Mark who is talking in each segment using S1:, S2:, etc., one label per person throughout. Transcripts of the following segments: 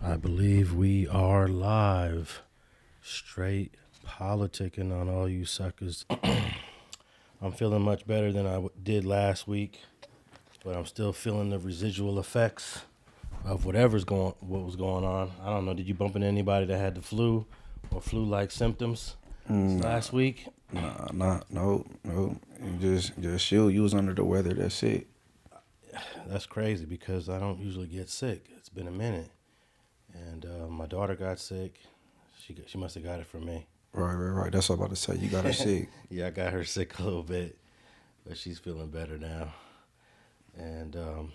S1: I believe we are live. Straight politicking on all you suckers. I'm feeling much better than I did last week, but I'm still feeling the residual effects of what was going on. I don't know. Did you bump into anybody that had the flu or flu-like symptoms last week?
S2: No. Just chill. You was under the weather. That's it.
S1: That's crazy because I don't usually get sick. It's been a minute. And my daughter got sick. She must have got it from me.
S2: Right. That's what I'm about to say. You got her sick.
S1: Yeah, I got her sick a little bit, but she's feeling better now. And man,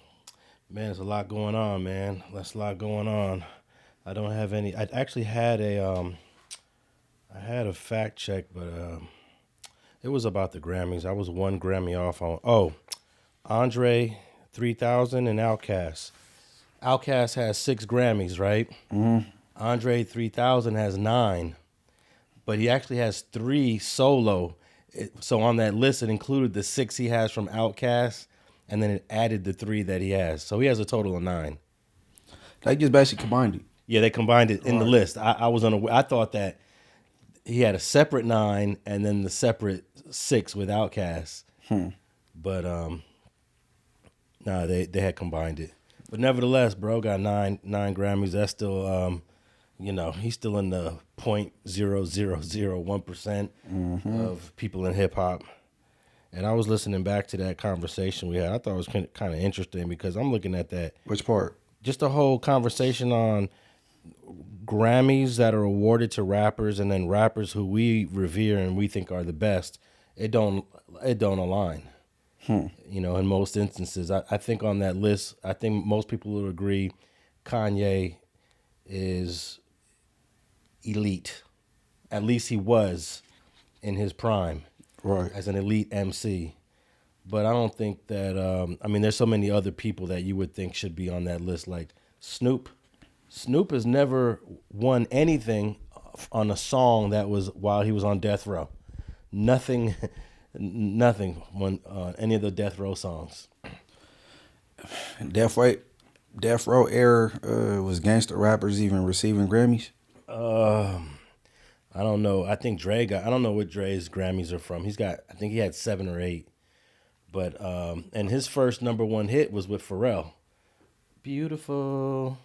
S1: there's a lot going on, man. That's a lot going on. I don't have any. I actually had a fact check, but it was about the Grammys. I was one Grammy off on. Andre 3000 and Outkast. Outkast has 6 Grammys, right?
S2: Mm-hmm.
S1: Andre 3000 has 9, but he actually has 3 solo. So on that list, it included the 6 he has from Outkast, and then it added the 3 that he has. So he has a total of 9.
S2: They just basically combined it.
S1: Yeah, they combined it in the list. I thought that he had a separate 9 and then the separate 6 with Outkast. But they had combined it. But nevertheless, bro got 9 Grammys. That's still he's still in the 0.0001% of people in hip hop. And I was listening back to that conversation we had. I thought it was kind of interesting because I'm looking at that.
S2: Which part?
S1: Just a whole conversation on Grammys that are awarded to rappers and then rappers who we revere and we think are the best. It don't align. In most instances, I think on that list, I think most people would agree Kanye is elite. At least he was in his prime,
S2: right,
S1: as an elite MC. But I don't think that, there's so many other people that you would think should be on that list, like Snoop. Snoop has never won anything on a song that was while he was on death row. Nothing on any of the death row songs.
S2: Death row era was gangster rappers even receiving Grammys?
S1: I don't know. I think I don't know what Dre's Grammys are from. I think he had 7 or 8. But and his first number 1 hit was with Pharrell. Beautiful.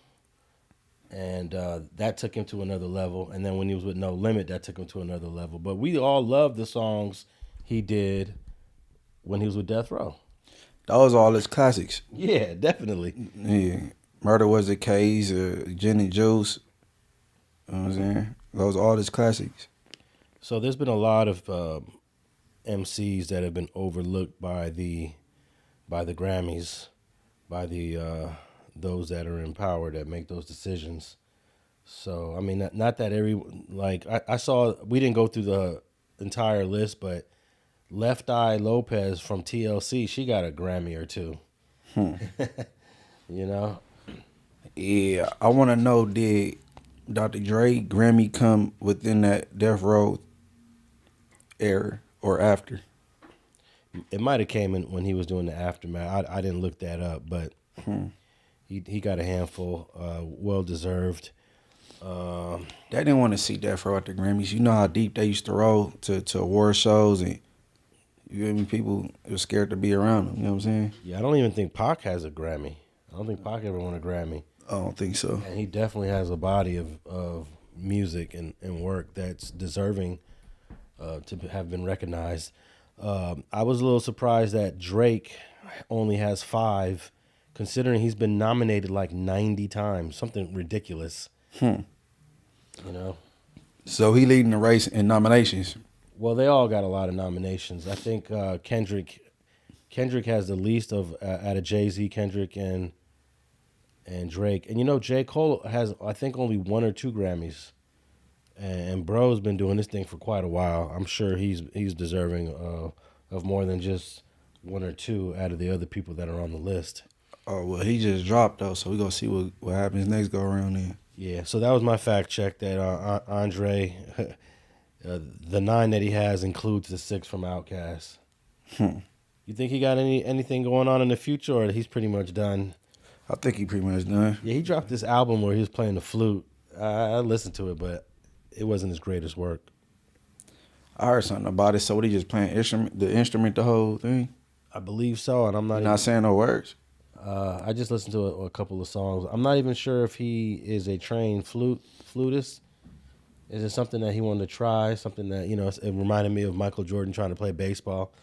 S1: And that took him to another level. And then when he was with No Limit, that took him to another level. But we all love the songs he did when he was with Death Row.
S2: Those are all his classics.
S1: Yeah, definitely.
S2: Yeah. Murder Was the Case, Gin and Juice. You know what I'm saying? Those are all his classics.
S1: So there's been a lot of MCs that have been overlooked by the Grammys, by the those that are in power that make those decisions. So I mean, not that I saw, we didn't go through the entire list, but Left Eye Lopez from TLC, she got a Grammy or 2.
S2: Yeah, I want to know, did Dr. Dre Grammy come within that Death Row era or after?
S1: It might have came in when he was doing the Aftermath. I didn't look that up, but he got a handful, well deserved.
S2: They didn't want to see Death Row at the Grammys. You know how deep they used to roll to award shows, and people were scared to be around them. You know what I'm saying?
S1: Yeah, I don't even think Pac has a Grammy. I don't think Pac ever won a Grammy.
S2: I don't think so.
S1: And he definitely has a body of music and work that's deserving to have been recognized. I was a little surprised that Drake only has 5, considering he's been nominated like 90 times, something ridiculous.
S2: So he leading the race in nominations.
S1: Well, they all got a lot of nominations. I think Kendrick has the least out of Jay-Z, Kendrick, and Drake. And J. Cole has, I think, only 1 or 2 Grammys. And bro's been doing this thing for quite a while. I'm sure he's deserving of more than just 1 or 2 out of the other people that are on the list.
S2: Oh, well, he just dropped, though, so we're going to see what happens next go around then.
S1: Yeah, so that was my fact check that Andre, the 9 that he has includes the 6 from Outkast. You think he got anything going on in the future, or he's pretty much done?
S2: I think he pretty much done.
S1: Yeah, he dropped this album where he was playing the flute. I listened to it, but it wasn't his greatest work.
S2: I heard something about it. So what, he just playing the instrument the whole thing?
S1: I believe so, and I'm not
S2: saying no words.
S1: I just listened to a couple of songs. I'm not even sure if he is a trained flutist. Is it something that he wanted to try? Something that, it reminded me of Michael Jordan trying to play baseball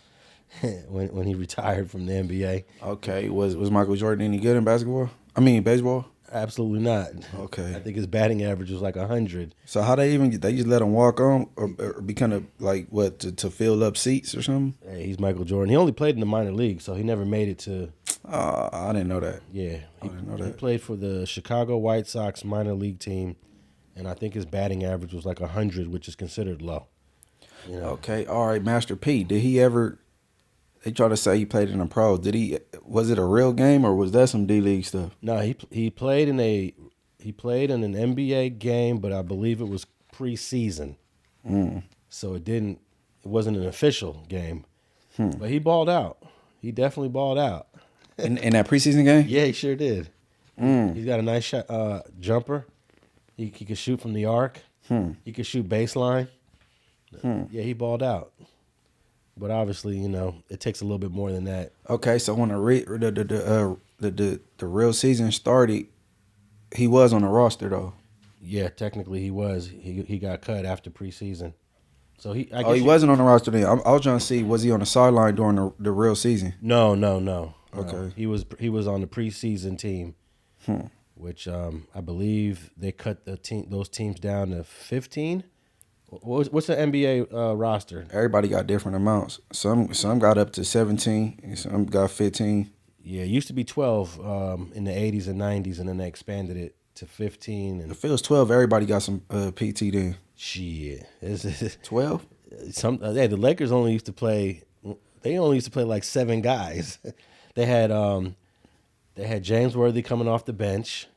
S1: when he retired from the NBA.
S2: Okay, was Michael Jordan any good in baseball?
S1: Absolutely not.
S2: Okay.
S1: I think his batting average was like 100.
S2: So how they just let him walk on or be kind of like what to fill up seats or something?
S1: Hey, he's Michael Jordan. He only played in the minor league, so he never made it to.
S2: I didn't know that.
S1: Yeah,
S2: I didn't know that.
S1: He played for the Chicago White Sox minor league team, and I think his batting average was like 100, which is considered low.
S2: Okay, all right, Master P. Did he ever? They try to say he played in the pros. Was it a real game or was that some D League stuff?
S1: No, he played in an NBA game, but I believe it was preseason. So it wasn't an official game. But he balled out. He definitely balled out.
S2: In that preseason game?
S1: Yeah, he sure did. He's got a nice shot, jumper. He could shoot from the arc. He could shoot baseline. Yeah, he balled out. But obviously, it takes a little bit more than that.
S2: Okay, so when the real season started, he was on the roster though.
S1: Yeah, technically he was. He got cut after preseason. So he
S2: wasn't on the roster then. I was trying to see, was he on the sideline during the real season?
S1: No.
S2: Okay.
S1: He was on the preseason team, which I believe they cut those teams down to 15. What's the NBA roster?
S2: Everybody got different amounts. Some got up to 17, and some got 15.
S1: Yeah, it used to be 12 in the 80s and 90s, and then they expanded it to 15. And
S2: if it was 12, everybody got some PT then.
S1: Shit.
S2: 12?
S1: The Lakers only used to play. They only used to play like 7 guys. They had James Worthy coming off the bench.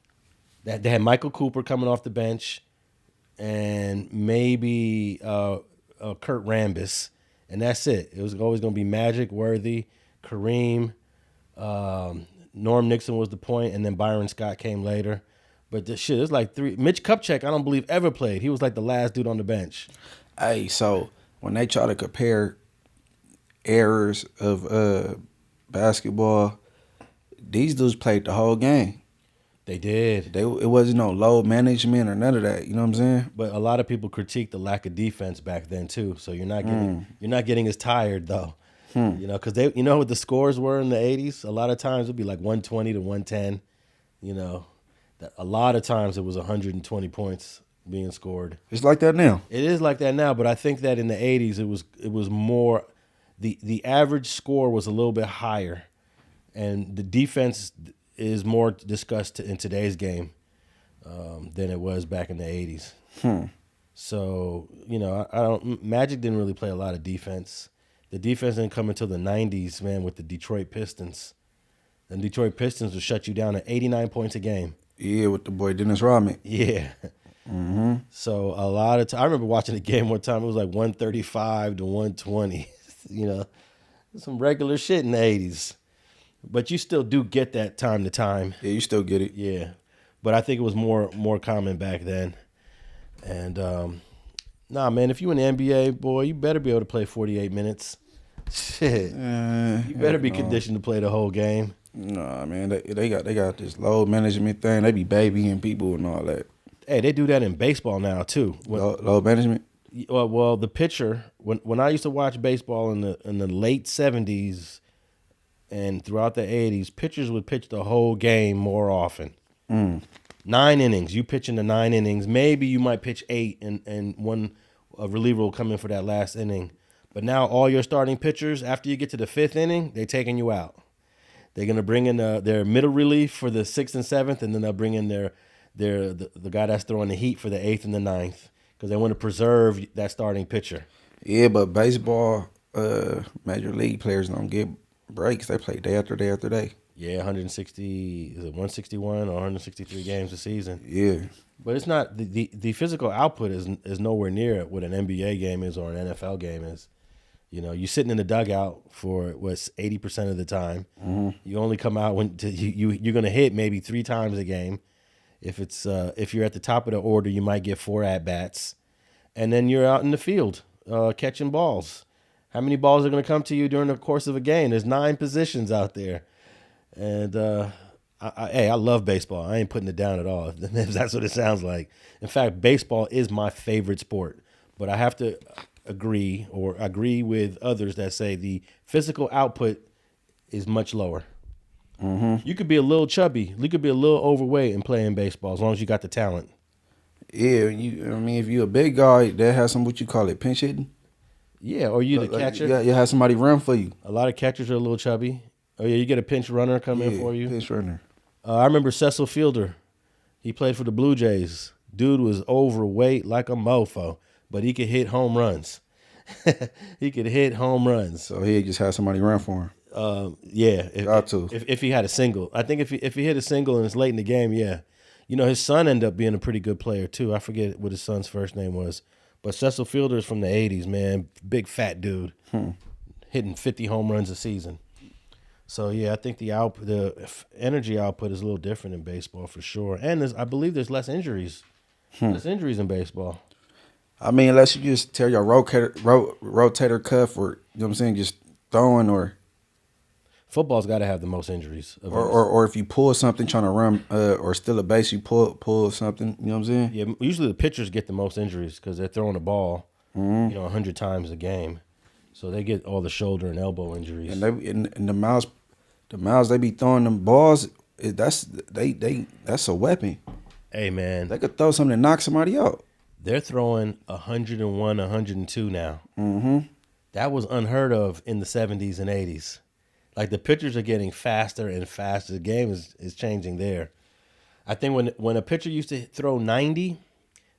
S1: They had Michael Cooper coming off the bench. And maybe Kurt Rambis, and that's it. It was always going to be Magic, Worthy, Kareem, Norm Nixon was the point, and then Byron Scott came later. But this shit, it's like 3. Mitch Kupchak, I don't believe ever played. He was like the last dude on the bench.
S2: Hey, so when they try to compare errors of basketball, these dudes played the whole game.
S1: They did.
S2: It wasn't no load management or none of that. You know what I'm saying?
S1: But a lot of people critique the lack of defense back then too. So you're not getting as tired though. Because what the scores were in the 80s. A lot of times it'd be like 120 to 110. A lot of times it was 120 points being scored.
S2: It's like that now.
S1: It is like that now, but I think that in the 80s it was more. The average score was a little bit higher, and the defense is more discussed in today's game than it was back in the 80s. So, Magic didn't really play a lot of defense. The defense didn't come until the 90s, man, with the Detroit Pistons. The Detroit Pistons would shut you down at 89 points a game.
S2: Yeah, with the boy Dennis Rodman.
S1: Yeah. So a lot of time, I remember watching a game one time, it was like 135 to 120. Some regular shit in the 80s. But you still do get that time to time.
S2: Yeah, you still get it.
S1: Yeah. But I think it was more common back then. And, man, if you in the NBA, boy, you better be able to play 48 minutes. Shit. You better be conditioned to play the whole game.
S2: Nah, man, they got this load management thing. They be babying people and all that.
S1: Hey, they do that in baseball now, too.
S2: Load management?
S1: Well, the pitcher, when I used to watch baseball in the late 70s, and throughout the 80s, pitchers would pitch the whole game more often. 9 innings. You pitch into 9 innings. Maybe you might pitch 8, and a reliever will come in for that last inning. But now all your starting pitchers, after you get to the 5th inning, they're taking you out. They're going to bring in their middle relief for the 6th and 7th, and then they'll bring in the guy that's throwing the heat for the 8th and the 9th, because they want to preserve that starting pitcher.
S2: Yeah, but baseball, major league players don't get breaks. They play day after day after day.
S1: Yeah, 161 or 163 games a season.
S2: Yeah.
S1: But it's not the physical output is nowhere near what an NBA game is or an NFL game is. You know, you're sitting in the dugout for what's 80% of the time. You only come out when you're going to hit maybe 3 times a game. If you're at the top of the order, you might get 4 at bats, and then you're out in the field catching balls. How many balls are going to come to you during the course of a game? There's 9 positions out there, and I love baseball. I ain't putting it down at all. If that's what it sounds like. In fact, baseball is my favorite sport, but I have to agree with others that say the physical output is much lower. You could be a little chubby, you could be a little overweight and playing baseball as long as you got the talent.
S2: Yeah, if you're a big guy, that has some what you call it, pinch hitting.
S1: Yeah, or you the catcher.
S2: Yeah, you have somebody run for you.
S1: A lot of catchers are a little chubby. Oh yeah, you get a pinch runner come in for you.
S2: Pinch runner.
S1: I remember Cecil Fielder. He played for the Blue Jays. Dude was overweight like a mofo, but he could hit home runs. He could hit home runs.
S2: So he just had somebody run for him.
S1: Yeah,
S2: If
S1: he had a single, I think if he hit a single and it's late in the game, yeah. You know, his son ended up being a pretty good player too. I forget what his son's first name was, but Cecil Fielder is from the '80s, man. Big fat dude, hitting 50 home runs a season. So yeah, I think the energy output is a little different in baseball for sure, and I believe there's less injuries. Less injuries in baseball.
S2: I mean, unless you just tear your rotator cuff, or you know what I'm saying, just throwing, or
S1: football's got to have the most injuries.
S2: Or if you pull something trying to run or steal a base, you pull something. You know what I'm saying?
S1: Yeah, usually the pitchers get the most injuries because they're throwing the ball, 100 times a game, so they get all the shoulder and elbow injuries.
S2: And the miles they be throwing them balls, that's a weapon.
S1: Hey man,
S2: they could throw something to knock somebody out.
S1: They're throwing 101, 102 now. That was unheard of in the 70s and 80s. Like the pitchers are getting faster and faster. The game is changing there. I think when a pitcher used to throw 90,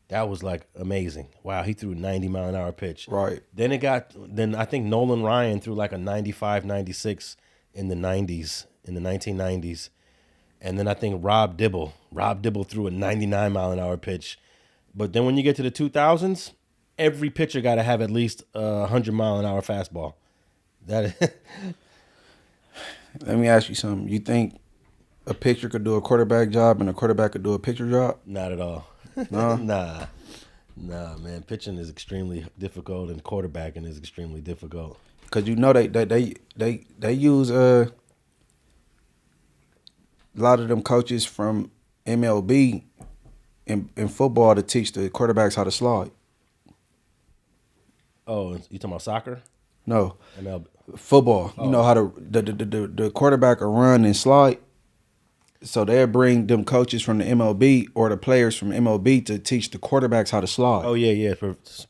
S1: that was like amazing. Wow, he threw a 90-mile-an-hour pitch.
S2: Right.
S1: Then I think Nolan Ryan threw like a 95, 96 in the 90s, in the 1990s. And then I think Rob Dibble threw a 99-mile-an-hour pitch. But then when you get to the 2000s, every pitcher got to have at least a 100-mile-an-hour fastball. Let
S2: me ask you something. You think a pitcher could do a quarterback job and a quarterback could do a pitcher job?
S1: Not at all.
S2: No?
S1: Nah, man. Pitching is extremely difficult and quarterbacking is extremely difficult.
S2: Because you know they use a lot of them coaches from MLB in football to teach the quarterbacks how to slide.
S1: Oh, you talking about soccer?
S2: No.
S1: MLB.
S2: Football. Oh. You know how the quarterback will run and slide. So they'll bring them coaches from the MLB or the players from MLB to teach the quarterbacks how to slide.
S1: Oh, yeah.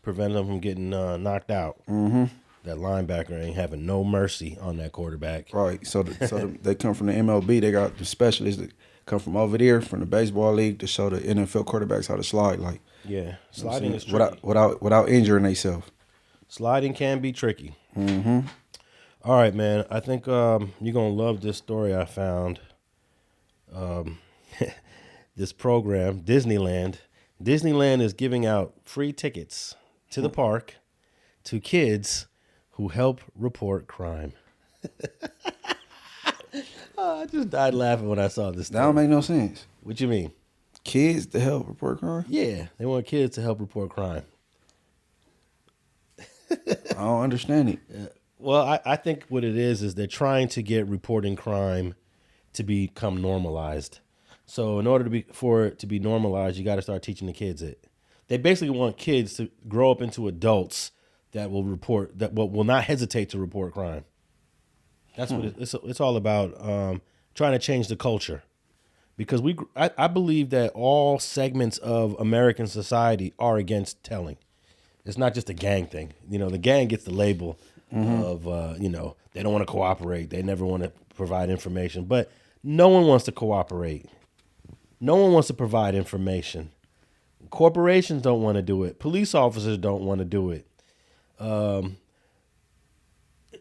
S1: Prevent them from getting knocked out. That linebacker ain't having no mercy on that quarterback.
S2: Right. So they come from the MLB. They got the specialists that come from over there from the baseball league to show the NFL quarterbacks how to slide. Like,
S1: yeah, sliding is tricky.
S2: Without injuring themselves. Sliding
S1: can be tricky. All right, man. I think you're gonna love this story I found. This program, Disneyland. Disneyland is giving out free tickets to the park to kids who help report crime. I just died laughing when I saw this.
S2: That don't make no sense.
S1: What you mean?
S2: Kids to help report crime?
S1: Yeah, they want kids to help report crime.
S2: I don't understand it.
S1: Well, I think what it is they're trying to get reporting crime to become normalized. So in order for it to be normalized, you got to start teaching the kids it. They basically want kids to grow up into adults that will will not hesitate to report crime. That's what it's all about. Trying to change the culture, because I believe that all segments of American society are against telling. It's not just a gang thing. You know, the gang gets the label of they don't want to cooperate. They never want to provide information, but no one wants to cooperate. No one wants to provide information. Corporations don't want to do it. Police officers don't want to do it.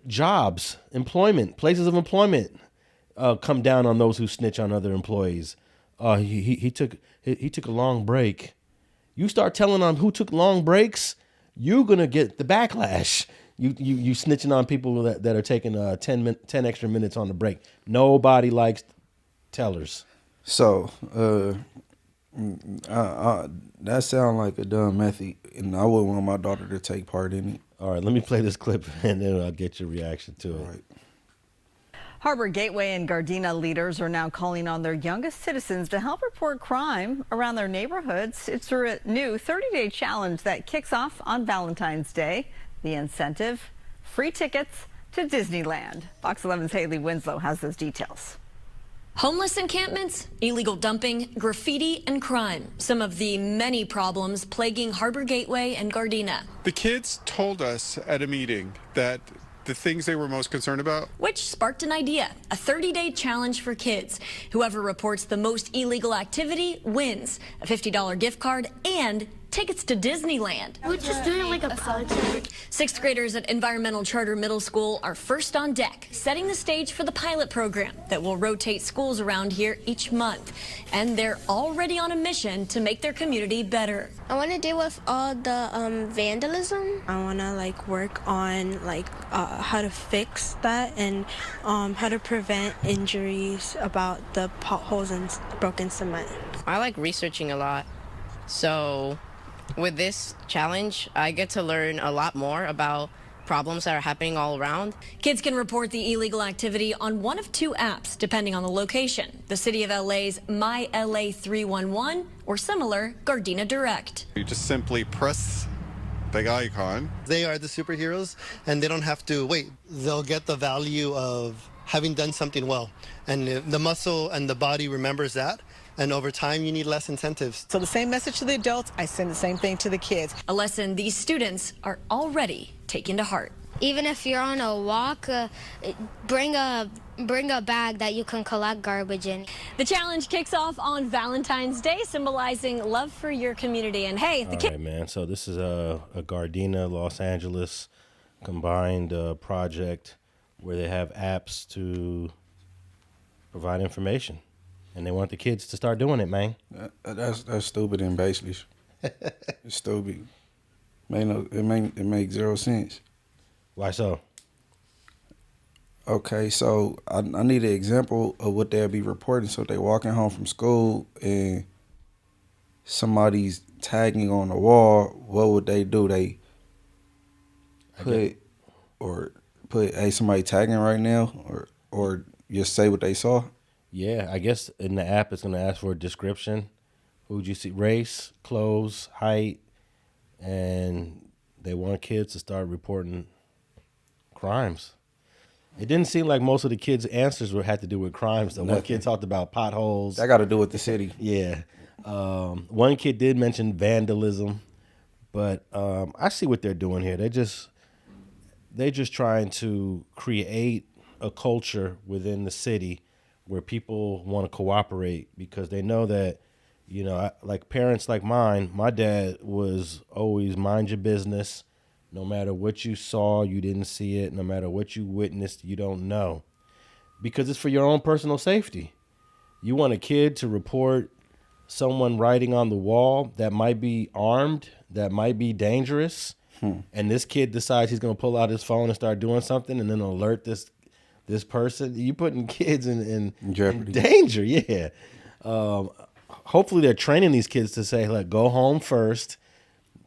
S1: Jobs, employment, places of employment come down on those who snitch on other employees. He took a long break. You start telling them who took long breaks, you're gonna get the backlash. You snitching on people that are taking 10 extra minutes on the break. Nobody likes tellers.
S2: So, that sounds like a dumb method, and I wouldn't want my daughter to take part in it.
S1: All right, let me play this clip, and then I'll get your reaction to it.
S2: All right.
S3: Harbor Gateway and Gardena leaders are now calling on their youngest citizens to help report crime around their neighborhoods. It's a new 30-day challenge that kicks off on Valentine's Day. The incentive, free tickets to Disneyland. Fox 11's Haley Winslow has those details.
S4: Homeless encampments, illegal dumping, graffiti, and crime. Some of the many problems plaguing Harbor Gateway and Gardena.
S5: The kids told us at a meeting that the things they were most concerned about,
S4: which sparked an idea, a 30-day challenge for kids. Whoever reports the most illegal activity wins a $50 gift card and tickets to Disneyland.
S6: We're just doing like a project.
S4: Sixth graders at Environmental Charter Middle School are first on deck, setting the stage for the pilot program that will rotate schools around here each month. And they're already on a mission to make their community better.
S6: I want to deal with all the vandalism.
S7: I want to like work on how to fix that and how to prevent injuries about the potholes and broken cement.
S8: I like researching a lot, so with this challenge, I get to learn a lot more about problems that are happening all around.
S4: Kids can report the illegal activity on one of two apps, depending on the location. The City of LA's My LA 311 or similar Gardena Direct.
S5: you just simply press big icon.
S9: They are the superheroes, and they don't have to wait. They'll get the value of having done something well. And the muscle and the body remembers that. And over time, you need less incentives.
S10: So the same message to the adults, I send the same thing to the kids.
S4: A lesson these students are already taking to heart.
S6: Even if you're on a walk, bring a bag that you can collect garbage in.
S4: The challenge kicks off on Valentine's Day, symbolizing love for your community. And hey,
S1: All right, man. So this is a Gardena, Los Angeles combined project where they have apps to provide information. And they want the kids to start doing it, man.
S2: That's stupid and baseless. It's stupid. It makes zero sense.
S1: Why so?
S2: Okay, so I need an example of what they'll be reporting. So if they walking home from school and somebody's tagging on the wall, what would they do? They put hey, somebody tagging right now, or just say what they saw?
S1: Yeah, I guess in the app it's going to ask for a description. Who'd you see? Race, clothes, height, and they want kids to start reporting crimes. It didn't seem like most of the kids' answers had to do with crimes. Though. One kid talked about potholes.
S2: That got to do with the city.
S1: Yeah. One kid did mention vandalism, but I see what they're doing here. They're just trying to create a culture within the city where people want to cooperate because they know that, you know, like parents like mine, my dad was always mind your business. No matter what you saw, you didn't see it. No matter what you witnessed, you don't know. Because it's for your own personal safety. You want a kid to report someone writing on the wall that might be armed, that might be dangerous, and this kid decides he's going to pull out his phone and start doing something and then alert this person. You're putting kids in danger, yeah. Hopefully they're training these kids to say, like, go home first,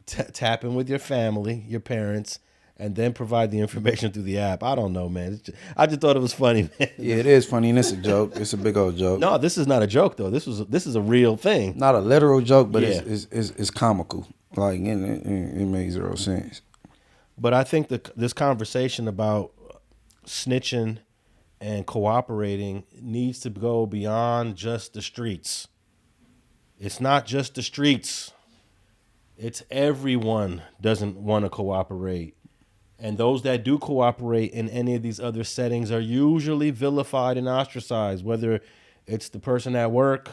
S1: tap in with your family, your parents, and then provide the information through the app. I don't know, man. I just thought it was funny, man.
S2: Yeah, it is funny, and it's a joke. It's a big old joke.
S1: No, this is not a joke, though. This is a real thing.
S2: Not a literal joke, but
S1: Yeah.
S2: it's comical. Like, it makes zero sense.
S1: But I think this conversation about snitching and cooperating needs to go beyond just the streets. It's not just the streets. It's everyone doesn't want to cooperate. And those that do cooperate in any of these other settings are usually vilified and ostracized, whether it's the person at work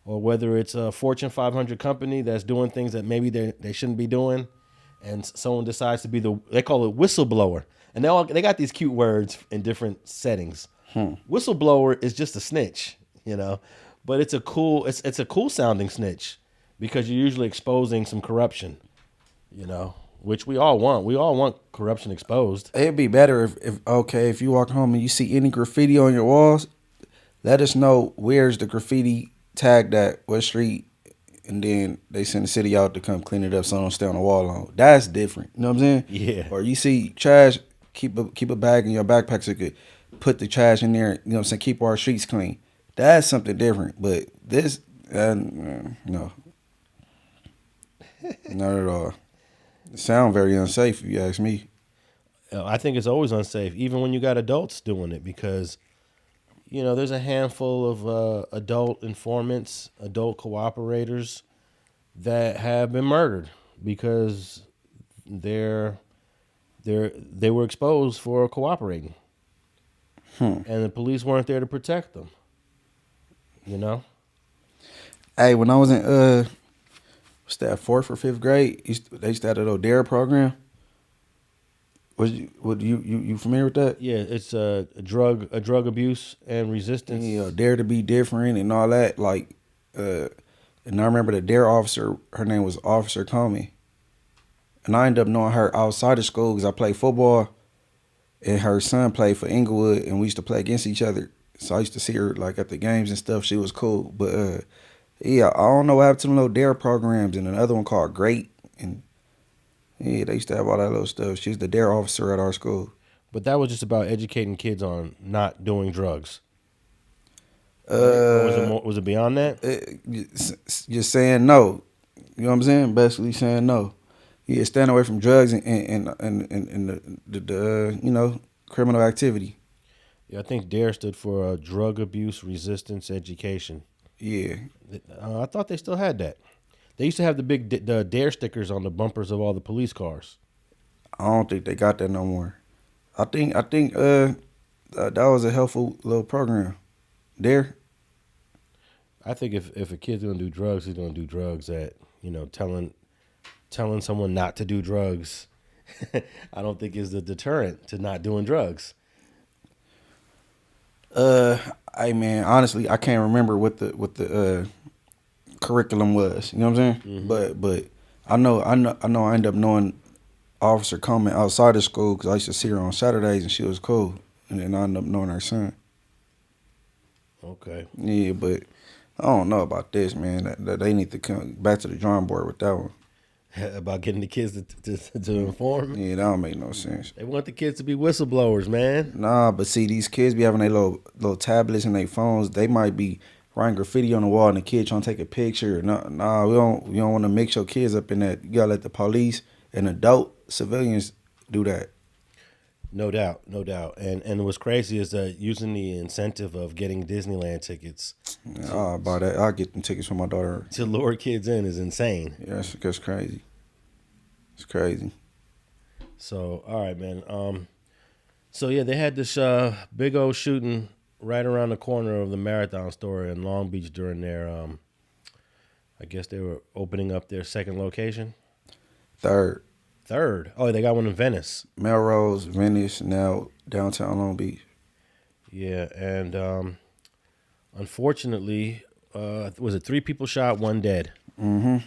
S1: or whether it's a Fortune 500 company that's doing things that maybe they shouldn't be doing. And someone decides to be they call it whistleblower. And they got these cute words in different settings. Whistleblower is just a snitch, you know, but it's a cool sounding snitch because you're usually exposing some corruption, you know. which we all want. We all want corruption exposed.
S2: It'd be better if you walk home and you see any graffiti on your walls, let us know where's the graffiti tagged at, what street, and then they send the city out to come clean it up so it don't stay on the wall long. That's different. You know what I'm saying?
S1: Yeah.
S2: Or you see trash, keep a bag in your backpack so you could put the trash in there, you know what I'm saying, keep our streets clean. That's something different. But this, no. Not at all. It sounds very unsafe if you ask me.
S1: I think it's always unsafe, even when you got adults doing it, because, you know, there's a handful of adult informants, adult cooperators that have been murdered because they were exposed for cooperating. And the police weren't there to protect them. You know?
S2: Hey, when I was in what's that, 4th or 5th grade, they used to have a little DARE program. You familiar with that?
S1: Yeah, it's a drug abuse and resistance.
S2: Yeah, dare to be different and all that. Like, and I remember the DARE officer. Her name was Officer Comey, and I ended up knowing her outside of school because I played football, and her son played for Inglewood, and we used to play against each other. So I used to see her like at the games and stuff. She was cool, but yeah, I don't know what happened to them little DARE programs, and another one called Great, and yeah, they used to have all that little stuff. She was the DARE officer at our school.
S1: But that was just about educating kids on not doing drugs. Was it beyond that?
S2: Just saying no. You know what I'm saying? Basically saying no. Yeah, stand away from drugs and the you know, criminal activity.
S1: Yeah, I think DARE stood for Drug Abuse Resistance Education.
S2: Yeah.
S1: I thought they still had that. They used to have the big the DARE stickers on the bumpers of all the police cars.
S2: I don't think they got that no more. I think that was a helpful little program. DARE.
S1: I think if a kid's gonna do drugs, he's gonna do drugs at, you know, telling someone not to do drugs. I don't think is the deterrent to not doing drugs.
S2: Hey man, honestly, I can't remember what the curriculum was. You know what I'm saying? Mm-hmm. But I know I ended up knowing Officer Coleman outside of school because I used to see her on Saturdays and she was cool. And then I ended up knowing her son.
S1: Okay.
S2: Yeah, but I don't know about this, man. That they need to come back to the drawing board with that one.
S1: About getting the kids to inform?
S2: Yeah, that don't make no sense.
S1: They want the kids to be whistleblowers, man.
S2: Nah, but see, these kids be having their little tablets and their phones. They might be writing graffiti on the wall and the kid trying to take a picture. Nah, we don't want to mix your kids up in that. You gotta let the police and adult civilians do that.
S1: No doubt. And what's crazy is using the incentive of getting Disneyland tickets.
S2: I'll buy that. I'll get them tickets for my daughter.
S1: To lure kids in is insane.
S2: Yeah, that's crazy. It's crazy.
S1: So, all right, man. So, yeah, they had this big old shooting right around the corner of the Marathon store in Long Beach during their, I guess they were opening up their second location.
S2: Third.
S1: Oh, they got one in Venice.
S2: Melrose, Venice, now downtown Long Beach.
S1: Yeah, and unfortunately, was it 3 people shot, 1 dead?
S2: Mm-hmm.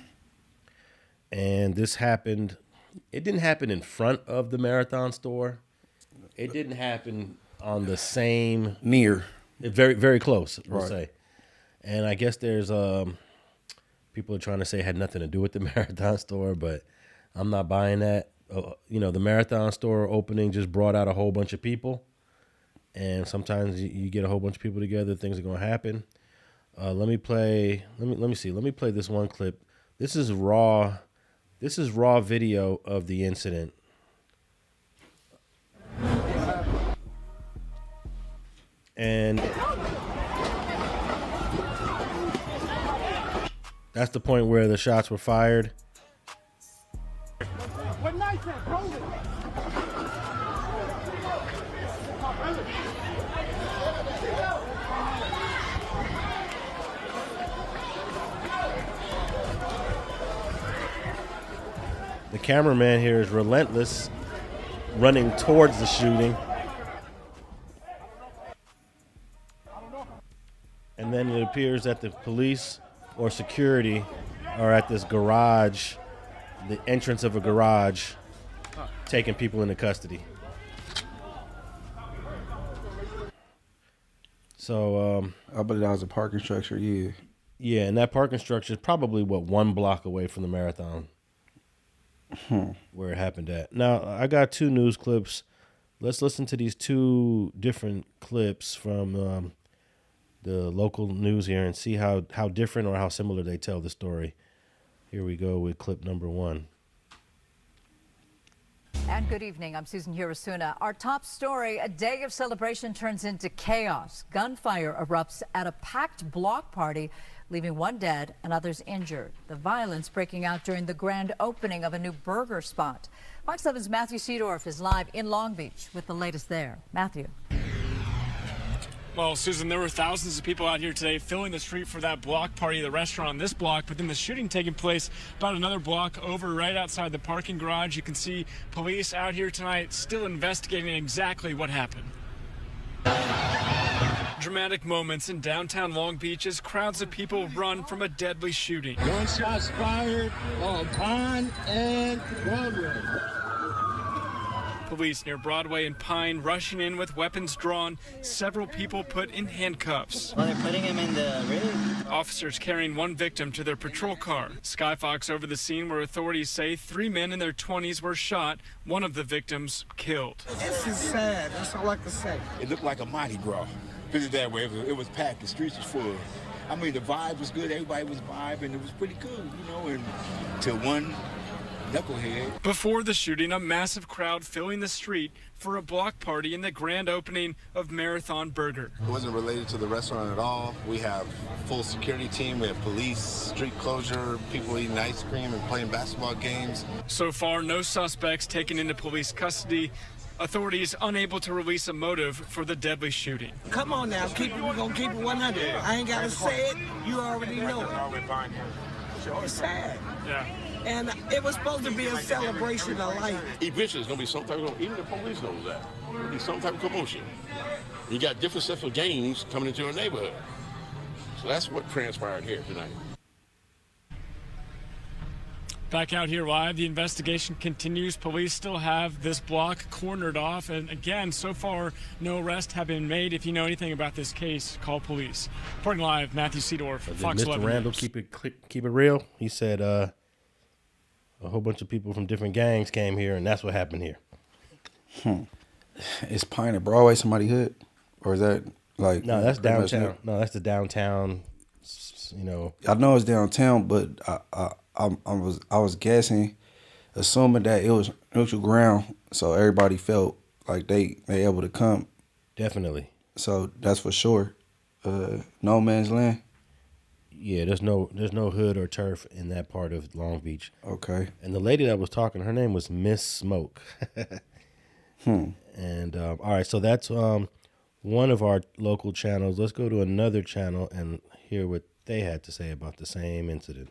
S1: And this happened, it didn't happen in front of the Marathon store. It didn't happen on the same...
S2: Near.
S1: Very, very close, we'll
S2: right.
S1: say. And I guess there's... people are trying to say it had nothing to do with the Marathon store, but I'm not buying that. You know, the Marathon store opening just brought out a whole bunch of people. And sometimes you get a whole bunch of people together, things are going to happen. Let me play this one clip. This is raw video of the incident. And that's the point where the shots were fired. The cameraman here is relentless, running towards the shooting. And then it appears that the police or security are at this garage, the entrance of a garage, taking people into custody. So
S2: I believe that was a parking structure. Yeah.
S1: Yeah, and that parking structure is probably, 1 block away from the marathon where it happened at. Now, I got 2 news clips. Let's listen to these 2 different clips from the local news here and see how different or how similar they tell the story. Here we go with clip number 1.
S11: And good evening. I'm Susan Hirasuna. Our top story, a day of celebration turns into chaos. Gunfire erupts at a packed block party, leaving 1 dead and others injured. The violence breaking out during the grand opening of a new burger spot. Fox 7's Matthew Seedorf is live in Long Beach with the latest there. Matthew.
S12: Well, Susan, there were thousands of people out here today filling the street for that block party, the restaurant on this block, but then the shooting taking place about another block over right outside the parking garage. You can see police out here tonight still investigating exactly what happened. Dramatic moments in downtown Long Beach as crowds of people run from a deadly shooting.
S13: 1 shot fired on Pine and Broadway.
S12: Police near Broadway and Pine rushing in with weapons drawn, several people put in handcuffs.
S14: Well, they're putting him in the rig.
S12: Officers carrying 1 victim to their patrol car. Skyfox over the scene where authorities say 3 men in their 20s were shot, one of the victims killed.
S13: This is sad. That's all I can say.
S15: It looked like a Mardi Gras. Put it that way. It was packed. The streets was full. I mean, the vibe was good. Everybody was vibing. It was pretty cool, you know, and till one knucklehead.
S12: Before the shooting, a massive crowd filling the street for a block party in the grand opening of Marthon Burger.
S16: It wasn't related to the restaurant at all. We have full security team. We have police, street closure, people eating ice cream and playing basketball games.
S12: So far, no suspects taken into police custody. Authorities unable to release a motive for the deadly shooting.
S13: Come on now, we're gonna keep it 100. I ain't gotta say it, you already know it. It's sad.
S12: Yeah.
S13: And it was supposed to be a celebration of life.
S17: Eventually, it's gonna be some type of, even the police knows that. There'll be some type of commotion. You got different sets of gangs coming into your neighborhood. So that's what transpired here tonight.
S12: Back out here live, the investigation continues. Police still have this block cornered off. And again, so far, no arrests have been made. If you know anything about this case, call police. Reporting live, Matthew Seedorf, Fox 11
S1: Mr. Randall,
S12: News.
S1: keep it real. He said a whole bunch of people from different gangs came here, and that's what happened here.
S2: Is Pine and Broadway somebody hood? Or is that like...
S1: No, that's downtown. No, that's the downtown, you know.
S2: I know it's downtown, but I was guessing, assuming that it was neutral ground, so everybody felt like they able to come.
S1: Definitely.
S2: So that's for sure. No man's land.
S1: Yeah, there's no hood or turf in that part of Long Beach.
S2: Okay.
S1: And the lady that was talking, her name was Miss Smoke. And all right, so that's one of our local channels. Let's go to another channel and hear what they had to say about the same incident.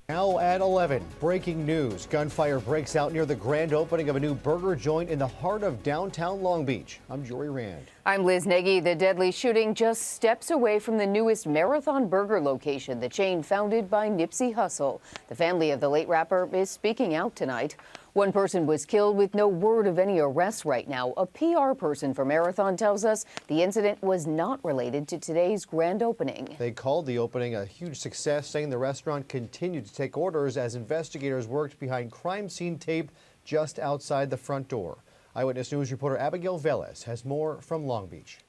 S18: Now at 11, breaking news. Gunfire breaks out near the grand opening of a new burger joint in the heart of downtown Long Beach. I'm Jory Rand.
S19: I'm Liz Nagy. The deadly shooting just steps away from the newest Marthon Burger location, the chain founded by Nipsey Hussle. The family of the late rapper is speaking out tonight. One person was killed with no word of any arrests right now. A PR person for Marthon tells us the incident was not related to today's grand opening.
S18: They called the opening a huge success, saying the restaurant continued to take orders as investigators worked behind crime scene tape just outside the front door. Eyewitness News reporter Abigail Velez has more from Long Beach.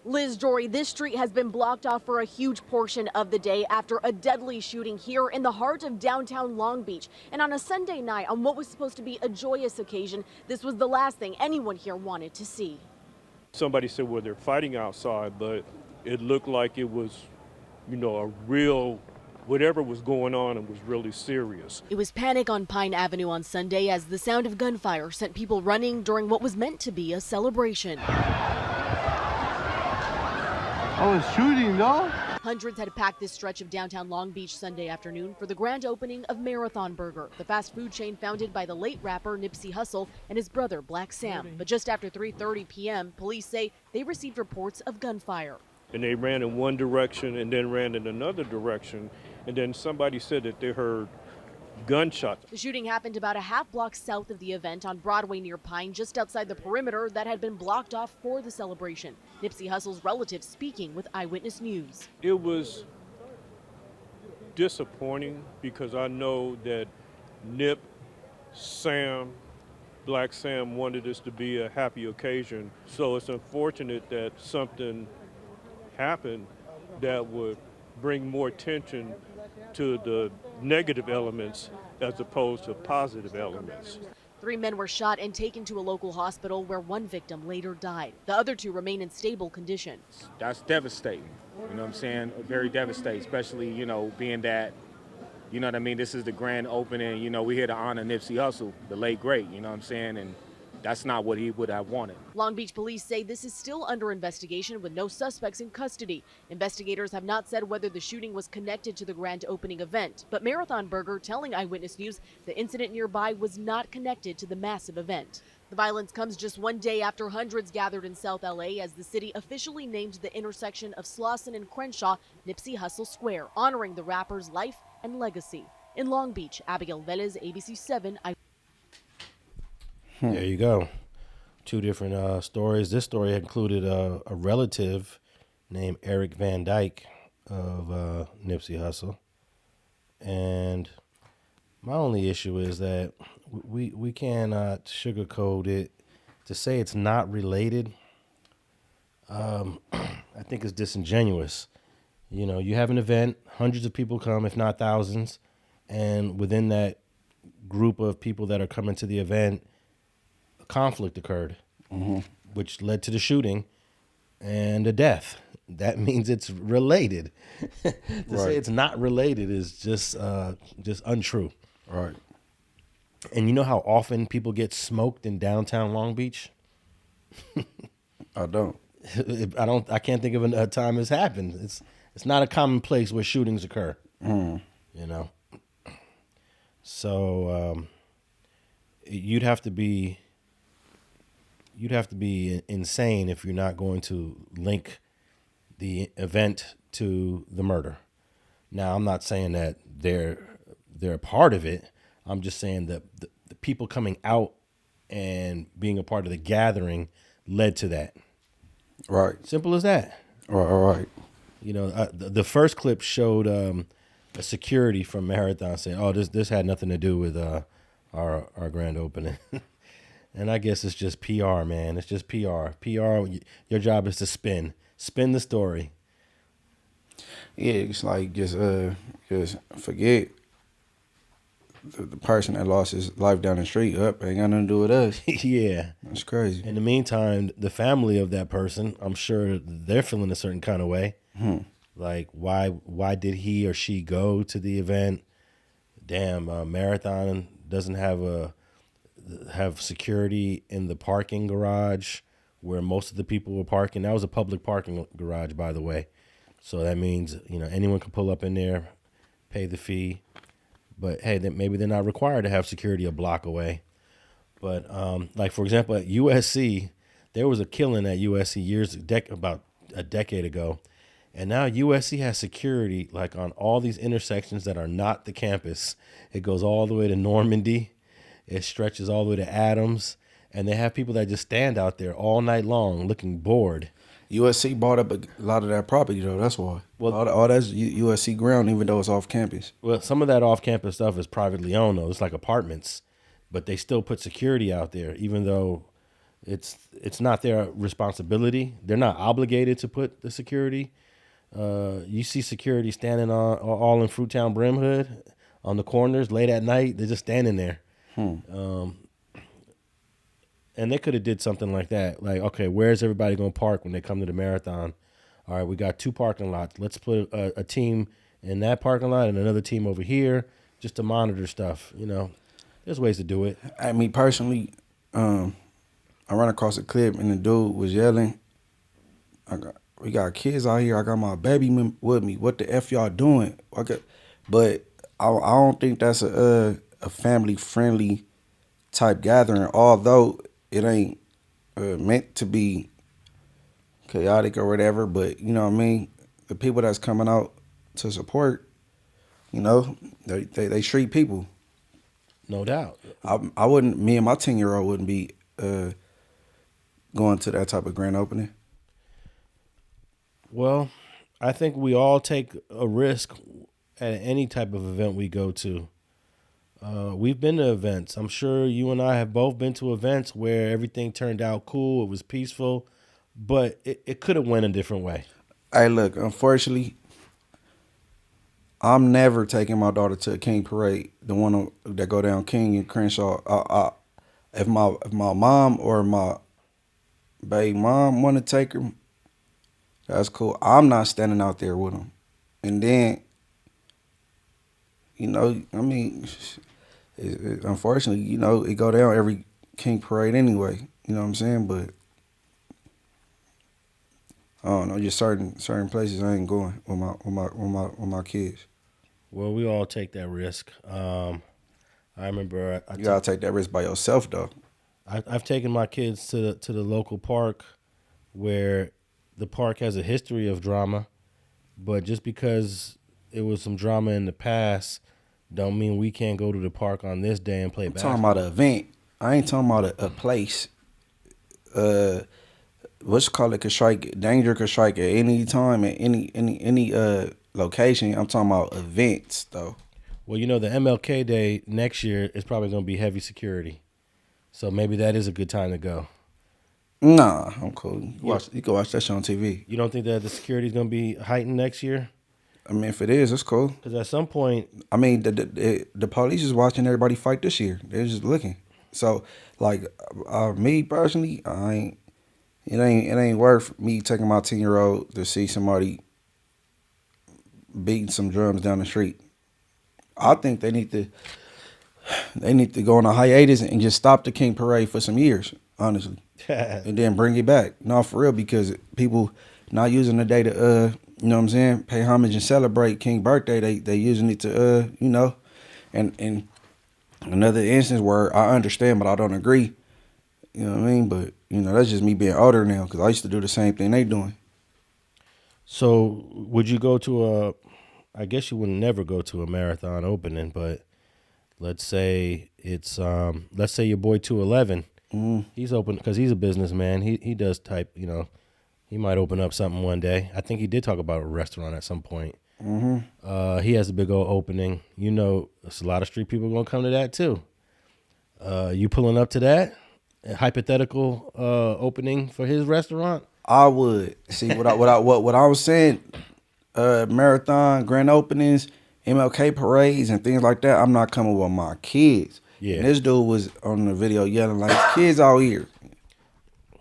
S20: Liz, Jory, this street has been blocked off for a huge portion of the day after a deadly shooting here in the heart of downtown Long Beach. And on a Sunday night, on what was supposed to be a joyous occasion, this was the last thing anyone here wanted to see.
S21: Somebody said, well, they're fighting outside, but it looked like it was, you know, a real, whatever was going on, it was really serious.
S20: It was panic on Pine Avenue on Sunday as the sound of gunfire sent people running during what was meant to be a celebration.
S13: Oh, it's shooting, though.
S20: Hundreds had packed this stretch of downtown Long Beach Sunday afternoon for the grand opening of Marthon Burger, the fast food chain founded by the late rapper Nipsey Hussle and his brother Blacc Sam. But just after 3:30 p.m., police say they received reports of gunfire.
S21: And they ran in one direction and then ran in another direction. And then somebody said that they heard gunshots.
S20: The shooting happened about a half block south of the event on Broadway near Pine, just outside the perimeter that had been blocked off for the celebration. Nipsey Hussle's relatives speaking with Eyewitness News.
S21: It was disappointing because I know that Nip, Sam, Blacc Sam wanted this to be a happy occasion. So it's unfortunate that something happened that would bring more attention to the negative elements as opposed to positive elements.
S20: 3 men were shot and taken to a local hospital where one victim later died. The other 2 remain in stable condition.
S3: That's devastating. You know what I'm saying? Very devastating, especially, you know, being that, you know what I mean, this is the grand opening. You know, we're here to honor Nipsey Hussle, the late great, you know what I'm saying? And that's not what he would have wanted.
S20: Long Beach police say this is still under investigation with no suspects in custody. Investigators have not said whether the shooting was connected to the grand opening event, but Marthon Burger telling Eyewitness News the incident nearby was not connected to the massive event. The violence comes just one day after hundreds gathered in South LA as the city officially named the intersection of Slauson and Crenshaw Nipsey Hussle Square, honoring the rapper's life and legacy. In Long Beach, Abigail Velez, ABC 7.
S1: There you go. 2 different stories. This story included a relative named Eric Van Dyke of Nipsey Hussle. And my only issue is that we cannot sugarcoat it. To say it's not related, I think it's disingenuous. You know, you have an event, hundreds of people come, if not thousands, and within that group of people that are coming to the event, conflict occurred, which led to the shooting and the death. That means it's related. To say it's not related is just untrue.
S2: Right.
S1: And you know how often people get smoked in downtown Long Beach?
S2: I don't.
S1: I can't think of a time it's happened. It's not a common place where shootings occur. You know. So you'd have to be insane if you're not going to link the event to the murder. Now, I'm not saying that they're a part of it. I'm just saying that the people coming out and being a part of the gathering led to that.
S2: Right.
S1: Simple as that.
S2: Right.
S1: You know, the first clip showed a security from Marathon saying, "Oh, this had nothing to do with our grand opening." And I guess it's just PR, man. It's just PR. PR, your job is to spin the story.
S2: Yeah, it's like just forget the person that lost his life down the street. Ain't got nothing to do with us.
S1: Yeah.
S2: That's crazy.
S1: In the meantime, the family of that person, I'm sure they're feeling a certain kind of way. Like, why did he or she go to the event? Damn, Marathon doesn't have security in the parking garage where most of the people were parking. That was a public parking garage, by the way. So that means, you know, anyone can pull up in there, pay the fee. But hey, maybe they're not required to have security a block away. But like, for example, at USC, there was a killing at USC about a decade ago. And now USC has security like on all these intersections that are not the campus. It goes all the way to Normandy. It stretches all the way to Adams. And they have people that just stand out there all night long looking bored.
S2: USC bought up a lot of that property, though. That's why. Well, all that's USC ground, even though it's off campus.
S1: Well, some of that off-campus stuff is privately owned, though. It's like apartments. But they still put security out there, even though it's not their responsibility. They're not obligated to put the security. You see security standing all in Fruittown Brimhood on the corners late at night. They're just standing there. And they could have did something like that. Like, okay, where's everybody going to park when they come to the marathon? All right, we got 2 parking lots. Let's put a team in that parking lot and another team over here just to monitor stuff. You know, there's ways to do it.
S2: I mean, personally, I ran across a clip and the dude was yelling, we got kids out here. I got my baby with me. What the F y'all doing? But I don't think that's a family-friendly type gathering, although it ain't meant to be chaotic or whatever. But, you know what I mean? The people that's coming out to support, you know, they street people.
S1: No doubt.
S2: I wouldn't. Me and my 10-year-old wouldn't be going to that type of grand opening.
S1: Well, I think we all take a risk at any type of event we go to. We've been to events. I'm sure you and I have both been to events where everything turned out cool. It was peaceful, but it could have went a different way.
S2: Hey, look, unfortunately, I'm never taking my daughter to a King parade, the one that go down King and Crenshaw. If my mom or my baby mom want to take her, that's cool. I'm not standing out there with them. And then, you know, I mean, unfortunately, you know, it go down every King parade anyway. You know what I'm saying? But I don't know, just certain places I ain't going with my kids.
S1: Well, we all take that risk. I remember
S2: You gotta take that risk by yourself, though.
S1: I've taken my kids to the local park, where the park has a history of drama, but just because it was some drama in the past, don't mean we can't go to the park on this day and play basketball.
S2: I'm talking about an event. I ain't talking about a place. What's called could strike, danger could strike at any time, at any location. I'm talking about events, though.
S1: Well, you know, the MLK Day next year is probably going to be heavy security, so maybe that is a good time to go.
S2: Nah, I'm cool. You can watch that show on TV.
S1: You don't think that the security is going to be heightened next year?
S2: I mean, if it is, it's cool.
S1: Because at some point,
S2: I mean, the police is watching everybody fight this year. They're just looking. So, like, me personally, it ain't worth me taking my 10-year-old to see somebody beating some drums down the street. I think they need to go on a hiatus and just stop the King Parade for some years, honestly, and then bring it back. No, for real, because people not using the day to you know what I'm saying, pay homage and celebrate King's birthday. They using it to you know, and another instance where I understand but I don't agree. You know what I mean? But you know, that's just me being older now, because I used to do the same thing they doing.
S1: So would you go to I guess you would never go to a marathon opening, but let's say it's let's say your boy 211, he's open because he's a businessman. He does type, you know, he might open up something one day. I think he did talk about a restaurant at some point. He has a big old opening. You know, there's a lot of street people gonna come to that too. You pulling up to that? A hypothetical opening for his restaurant?
S2: I would see what I was saying. Marathon, grand openings, MLK parades, and things like that. I'm not coming with my kids.
S1: Yeah.
S2: And this dude was on the video yelling like, "Kids out here."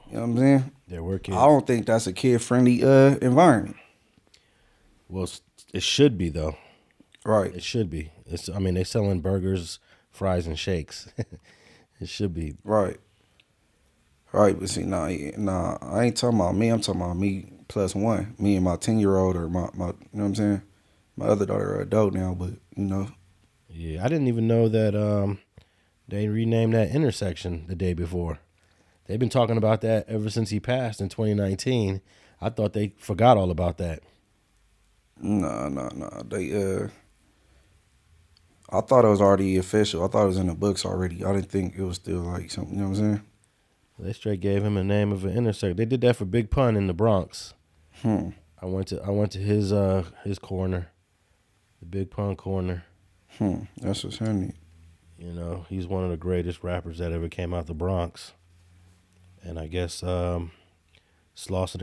S2: You know what I'm saying?
S1: There were kids.
S2: I don't think that's a kid-friendly environment.
S1: Well, it should be though.
S2: Right.
S1: It should be. I mean, they're selling burgers, fries, and shakes. It should be.
S2: Right. Right, but see, nah, I ain't talking about me. I'm talking about me plus one. Me and my 10-year-old, or my, you know what I'm saying? My other daughter are adult now, but, you know.
S1: Yeah, I didn't even know that they renamed that intersection the day before. They've been talking about that ever since he passed in 2019. I thought they forgot all about that.
S2: No. They, I thought it was already official. I thought it was in the books already. I didn't think it was still like something, you know what I'm saying?
S1: They straight gave him a name of an intersection. They did that for Big Pun in the Bronx. I went to his corner, the Big Pun corner.
S2: That's what's happening.
S1: You know, he's one of the greatest rappers that ever came out the Bronx. And I guess Slauson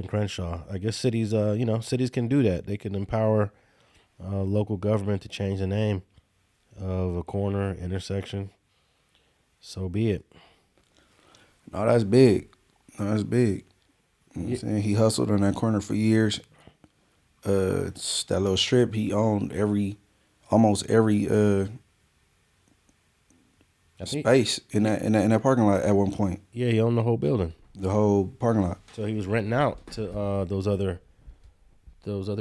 S1: and Crenshaw. I guess cities, you know, cities can do that. They can empower local government to change the name of a corner, intersection. So be it.
S2: No, that's big. That's big. You know what I'm saying? He hustled on that corner for years. That little strip, he owned almost every space in that parking lot at one point.
S1: Yeah, he owned the whole building.
S2: The whole parking lot.
S1: So he was renting out to those other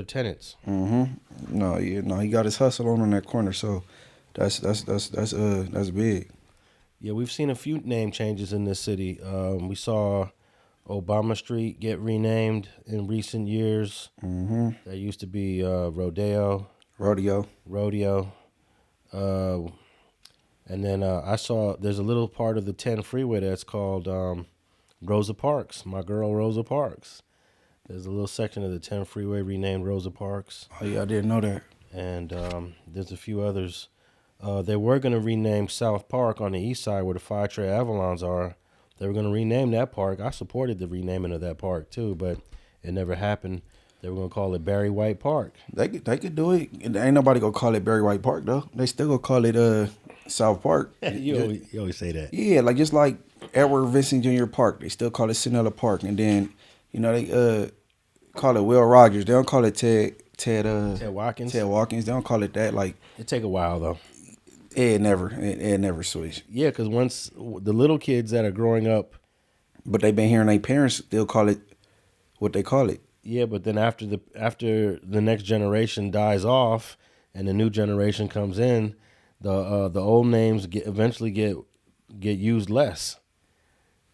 S1: tenants.
S2: No, he got his hustle on that corner, so that's big.
S1: Yeah, we've seen a few name changes in this city. We saw Obama Street get renamed in recent years. That used to be Rodeo. And then I saw there's a little part of the 10 freeway that's called Rosa Parks. My girl Rosa Parks. There's a little section of the 10 freeway renamed Rosa Parks.
S2: Oh yeah, I didn't know that.
S1: And there's a few others. They were going to rename South Park on the east side where the Fire Tray Avalons are. They were going to rename that park. I supported the renaming of that park too, but it never happened. They were going to call it Barry White Park.
S2: They could do it. Ain't nobody gonna call it Barry White Park though. They still gonna call it South Park.
S1: you always say that.
S2: Yeah, like just like Edward Vincent Jr. Park, they still call it Cinderella Park, and then they call it Will Rogers. They don't call it Ted
S1: Watkins.
S2: Ted Watkins. They don't call it that. Like
S1: it take a while though.
S2: It never switched.
S1: Yeah, because once the little kids that are growing up,
S2: but they've been hearing their parents still call it what they call it.
S1: Yeah, but then after the next generation dies off and the new generation comes in, the old names eventually get used less,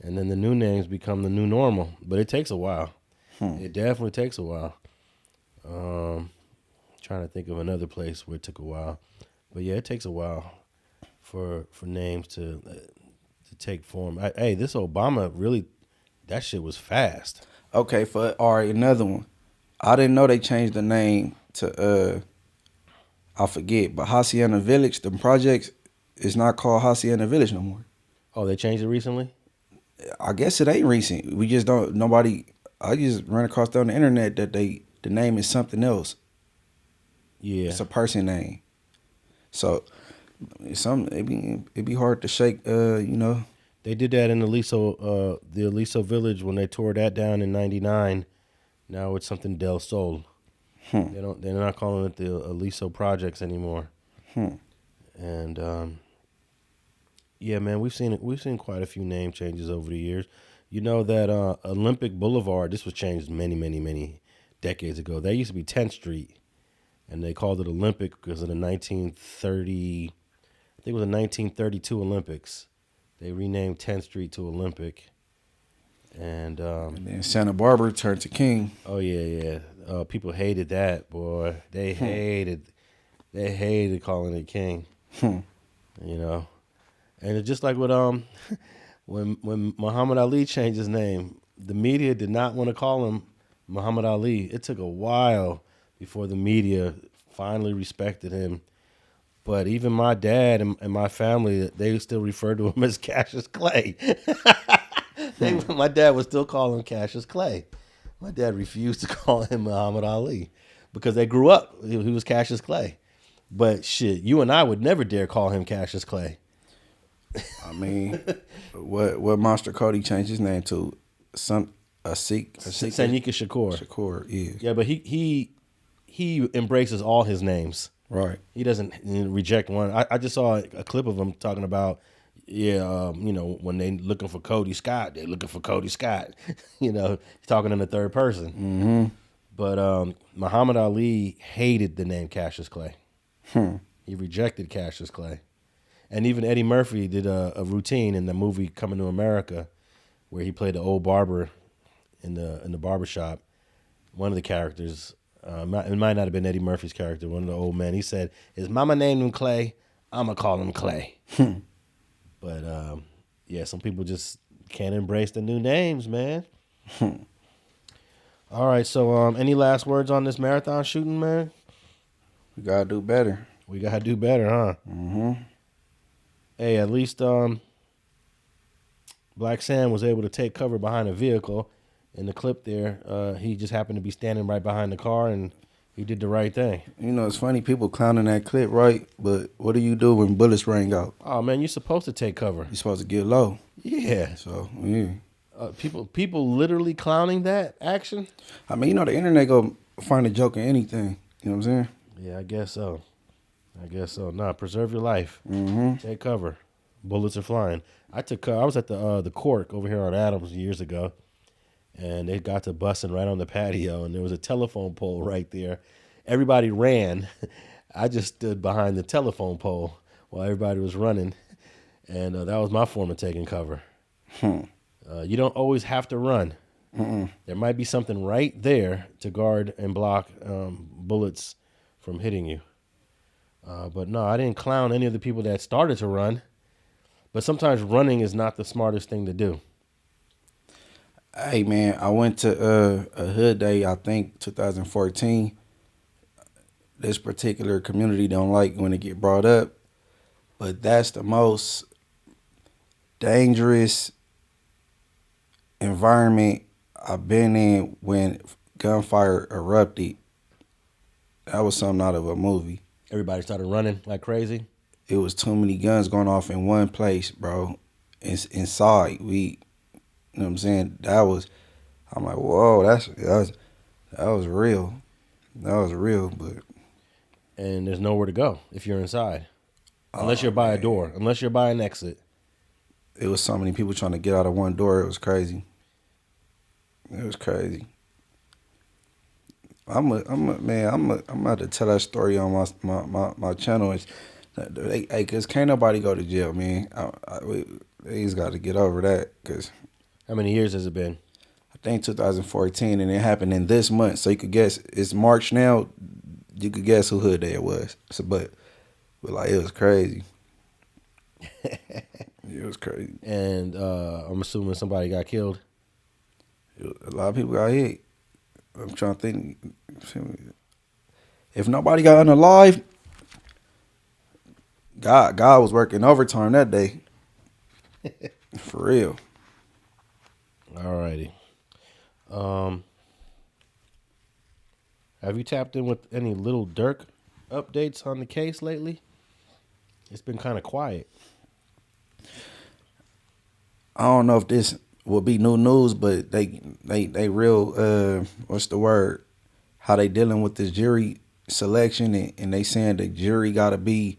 S1: and then the new names become the new normal. But it takes a while. It definitely takes a while. Trying to think of another place where it took a while, but yeah, it takes a while for names to take form. Hey, this Obama really, that shit was fast.
S2: Okay, all right, another one. I didn't know they changed the name to I forget, but Hacienda Village, the projects, is not called Hacienda Village no more.
S1: Oh, they changed it recently?
S2: I guess it ain't recent. We just don't. I just ran across on the internet that the name is something else.
S1: Yeah,
S2: it's a person name. So it'd be hard to shake.
S1: They did that in the Aliso Village when they tore that down in '99. Now it's something Del Sol. They're not calling it the Aliso Projects anymore. And yeah, man, we've seen quite a few name changes over the years. You know that Olympic Boulevard, this was changed many decades ago. That used to be 10th Street, and they called it Olympic because of the 1930, I think it was the 1932 Olympics. They renamed 10th Street to Olympic. And
S2: then Santa Barbara turned to King.
S1: Oh yeah. People hated that, boy. They hated calling it King. You know. And it's just like with when Muhammad Ali changed his name, the media did not want to call him Muhammad Ali. It took a while before the media finally respected him. But even my dad and my family, they still refer to him as Cassius Clay. My dad would still call him Cassius Clay. My dad refused to call him Muhammad Ali because they grew up. He was Cassius Clay. But shit, you and I would never dare call him Cassius Clay.
S2: I mean, what Monster Cody changed his name to? Sanika
S1: Shakur.
S2: Shakur, yeah.
S1: Yeah, but he embraces all his names.
S2: Right.
S1: He doesn't reject one. I just saw a clip of him talking about, when they looking for Cody Scott, they're looking for Cody Scott. He's talking in the third person.
S2: Mm-hmm.
S1: But Muhammad Ali hated the name Cassius Clay. He rejected Cassius Clay. And even Eddie Murphy did a routine in the movie Coming to America where he played the old barber in the barbershop. One of the characters, it might not have been Eddie Murphy's character, one of the old men, he said, his mama named him Clay, I'm going to call him Clay. But, some people just can't embrace the new names, man. All right, so any last words on this marathon shooting, man?
S2: We got to do better.
S1: We got to do better, huh?
S2: Mm-hmm.
S1: Hey, at least Blacc Sam was able to take cover behind a vehicle. In the clip there, he just happened to be standing right behind the car, and he did the right thing.
S2: It's funny, people clowning that clip, right? But what do you do when bullets ring out?
S1: Oh, man, you're supposed to take cover.
S2: You're supposed to get low.
S1: Yeah.
S2: So, yeah.
S1: People literally clowning that action?
S2: I mean, the internet go find a joke in anything. You know what I'm saying?
S1: Yeah, I guess so. Nah, preserve your life.
S2: Mm-hmm.
S1: Take cover. Bullets are flying. I was at the Cork over here on Adams years ago, and they got to busting right on the patio, and there was a telephone pole right there. Everybody ran. I just stood behind the telephone pole while everybody was running, and that was my form of taking cover. You don't always have to run. There might be something right there to guard and block bullets from hitting you. But no, I didn't clown any of the people that started to run. But sometimes running is not the smartest thing to do.
S2: Hey, man, I went to a hood day, I think 2014. This particular community don't like when it get brought up. But that's the most dangerous environment I've been in when gunfire erupted. That was something out of a movie.
S1: Everybody started running like crazy.
S2: It was too many guns going off in one place, bro. Inside, you know what I'm saying? I'm like, whoa, that was real. That was real, but.
S1: And there's nowhere to go if you're inside. Unless you're by a door. Unless you're by an exit.
S2: It was so many people trying to get out of one door. It was crazy. It was crazy. I'm about to tell that story on my channel. Hey, cause can't nobody go to jail, man. They just got to get over that. Cause
S1: how many years has it been?
S2: I think 2014, and it happened in this month. So you could guess it's March now. You could guess who hood day it was. So, but like it was crazy. It was crazy.
S1: And I'm assuming somebody got killed.
S2: A lot of people got hit. I'm trying to think. If nobody got unalive, God was working overtime that day. For real.
S1: Alrighty. Have you tapped in with any Lil Durk updates on the case lately? It's been kind of quiet.
S2: I don't know if this will be new news, but they real what's the word? How they dealing with this jury selection, and they saying the jury got to be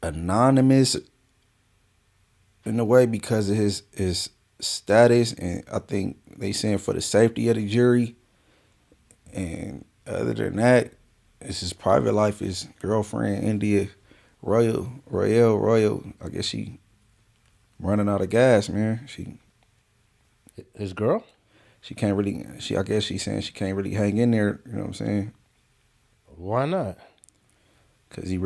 S2: anonymous in a way because of his status, and I think they saying for the safety of the jury. And other than that, it's his private life. His girlfriend India Royal. I guess she running out of gas, man.
S1: His girl?
S2: I guess she's saying she can't really hang in there, you know what I'm saying?
S1: Why not?
S2: Because he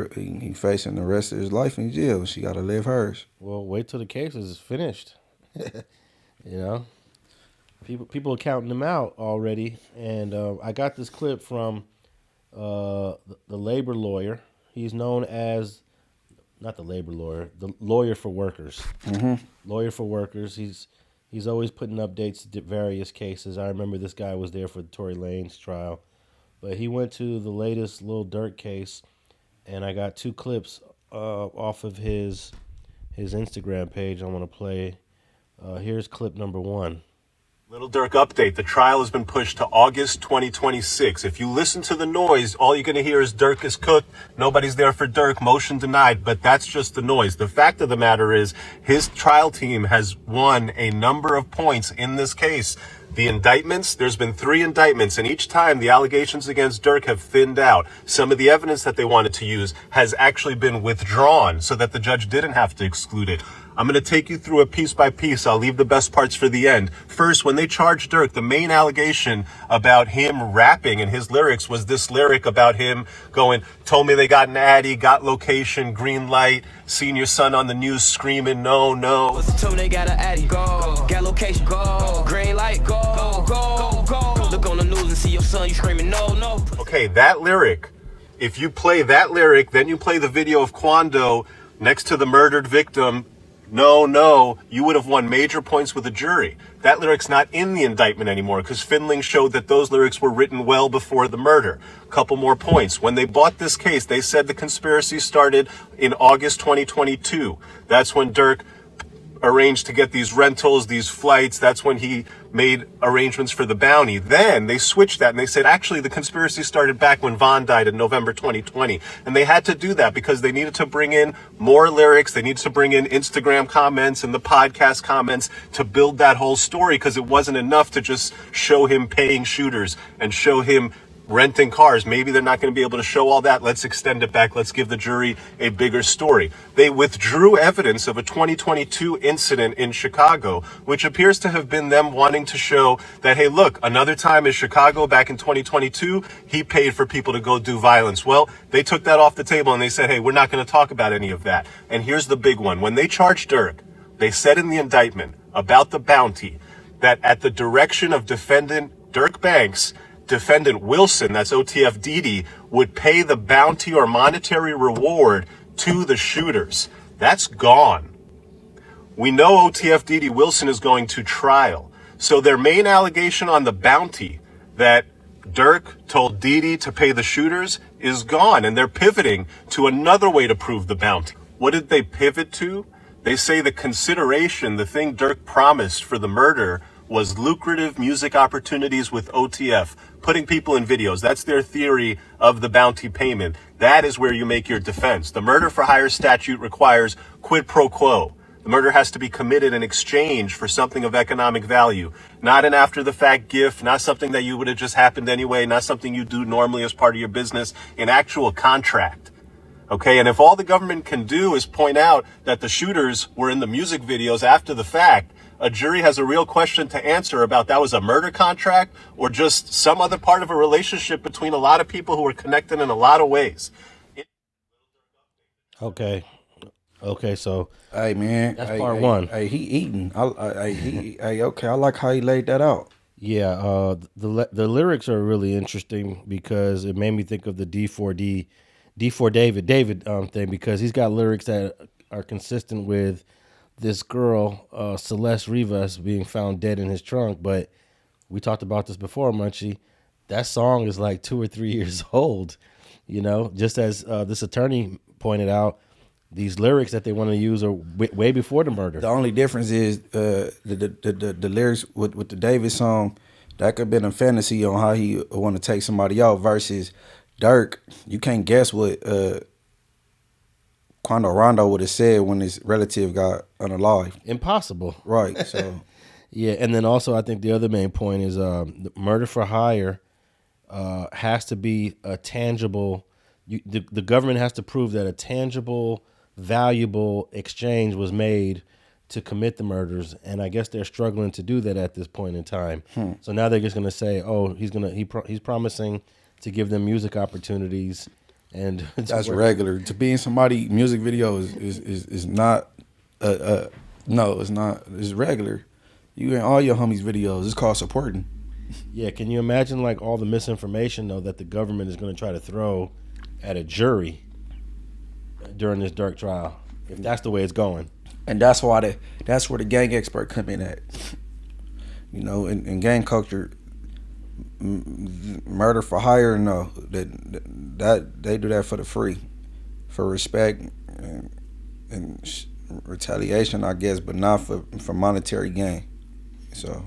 S2: facing the rest of his life in jail. She got to live hers.
S1: Well, wait till the case is finished. You know? People are counting them out already. And I got this clip from the labor lawyer. He's known as, not the labor lawyer, the lawyer for workers.
S2: Mm-hmm.
S1: Lawyer for workers. He's always putting updates to various cases. I remember this guy was there for the Tory Lanez trial. But he went to the latest Lil Durk case, and I got two clips off of his Instagram page I want to play. Here's clip number 1.
S7: Lil Durk update. The trial has been pushed to August 2026. If you listen to the noise, all you're going to hear is Durk is cooked. Nobody's there for Durk. Motion denied. But that's just the noise. The fact of the matter is his trial team has won a number of points in this case. The indictments, there's been 3 indictments, and each time the allegations against Durk have thinned out. Some of the evidence that they wanted to use has actually been withdrawn so that the judge didn't have to exclude it. I'm going to take you through it piece by piece. I'll leave the best parts for the end. First, when they charged Durk, the main allegation about him rapping in his lyrics was this lyric about him going, told me they got an addy, got location, green light, seen your son on the news screaming, no, no.
S22: Told me they got an addy, go, got location, go, green light, go, go, go. Look on the news and see your son, you screaming, no, no.
S7: Okay, that lyric, if you play that lyric, then you play the video of Quando next to the murdered victim, no, no, you would have won major points with the jury. That lyric's not in the indictment anymore because Finling showed that those lyrics were written well before the murder. Couple more points. When they bought this case, they said the conspiracy started in August 2022. That's when Durk arranged to get these rentals, these flights. That's when he made arrangements for the bounty. Then they switched that and they said, actually, the conspiracy started back when Von died in November 2020. And they had to do that because they needed to bring in more lyrics. They needed to bring in Instagram comments and the podcast comments to build that whole story because it wasn't enough to just show him paying shooters and show him renting cars. Maybe they're not going to be able to show all that. Let's extend it back. Let's give the jury a bigger story. They withdrew evidence of a 2022 incident in Chicago, which appears to have been them wanting to show that, hey, look, another time in Chicago back in 2022, he paid for people to go do violence. Well, they took that off the table and they said, hey, we're not going to talk about any of that. And here's the big one. When they charged Durk, they said in the indictment about the bounty that at the direction of defendant Durk Banks, defendant Wilson, that's OTF Dede, would pay the bounty or monetary reward to the shooters. That's gone. We know OTF Dede Wilson is going to trial. So their main allegation on the bounty that Durk told Dede to pay the shooters is gone, and they're pivoting to another way to prove the bounty. What did they pivot to? They say the consideration, the thing Durk promised for the murder, was lucrative music opportunities with OTF, putting people in videos. That's their theory of the bounty payment. That is where you make your defense. The murder for hire statute requires quid pro quo. The murder has to be committed in exchange for something of economic value, not an after-the-fact gift, not something that you would have just happened anyway, not something you do normally as part of your business, an actual contract. Okay, and if all the government can do is point out that the shooters were in the music videos after the fact, a jury has a real question to answer about that was a murder contract or just some other part of a relationship between a lot of people who were connected in a lot of ways.
S1: Okay, so
S2: hey man,
S1: that's part one.
S2: Hey, he eating. Okay, I like how he laid that out.
S1: Yeah, the lyrics are really interesting because it made me think of the D4 David thing, because he's got lyrics that are consistent with this girl, Celeste Rivas, being found dead in his trunk. But we talked about this before, Munchie. That song is like 2 or 3 years old, you know, just as this attorney pointed out, these lyrics that they want to use are way before the murder.
S2: The only difference is the lyrics with the David song, that could have been a fantasy on how he want to take somebody out, versus Durk. You can't guess what Quando Rondo would have said when his relative got unalive.
S1: Impossible.
S2: Right, so.
S1: Yeah, and then also I think the other main point is the murder for hire has to be a tangible, the government has to prove that a tangible, valuable exchange was made to commit the murders, and I guess they're struggling to do that at this point in time. So now they're just going to say, oh, he's promising to give them music opportunities. And
S2: that's regular. To be in somebody's music video is not no, it's not. It's regular. You in all your homies' videos. It's called supporting.
S1: Yeah, can you imagine like all the misinformation though that the government is going to try to throw at a jury during this Durk trial, if that's the way it's going?
S2: And that's why that's where the gang expert come in at. You know, in gang culture, murder for hire, no, that they do that for the free, for respect and retaliation, I guess, but not for monetary gain. So,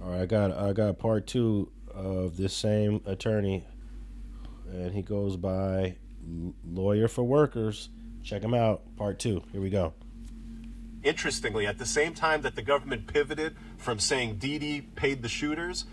S1: all right, I got part two of this same attorney, and he goes by Lawyer for Workers. Check him out, part two. Here we go.
S7: Interestingly, at the same time that the government pivoted from saying Dede paid the shooters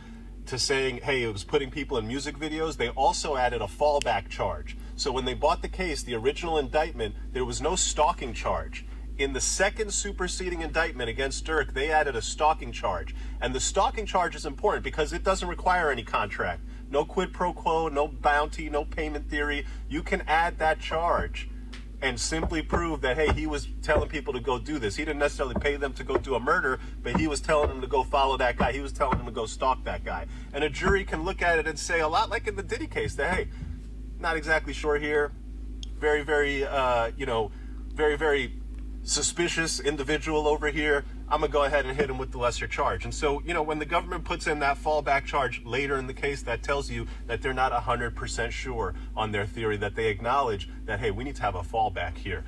S7: to saying, hey, it was putting people in music videos, they also added a fallback charge. So when they bought the case, the original indictment, there was no stalking charge. In the second superseding indictment against Durk, they added a stalking charge. And the stalking charge is important because it doesn't require any contract. No quid pro quo, no bounty, no payment theory. You can add that charge and simply prove that, hey, he was telling people to go do this. He didn't necessarily pay them to go do a murder, but he was telling them to go follow that guy. He was telling them to go stalk that guy. And a jury can look at it and say, a lot like in the Dede case, that, hey, not exactly sure here. Very, very, very, very suspicious individual over here. I'm going to go ahead and hit him with the lesser charge. And so, when the government puts in that fallback charge later in the case, that tells you that they're not 100% sure on their theory, that they acknowledge that, hey, we need to have a fallback here.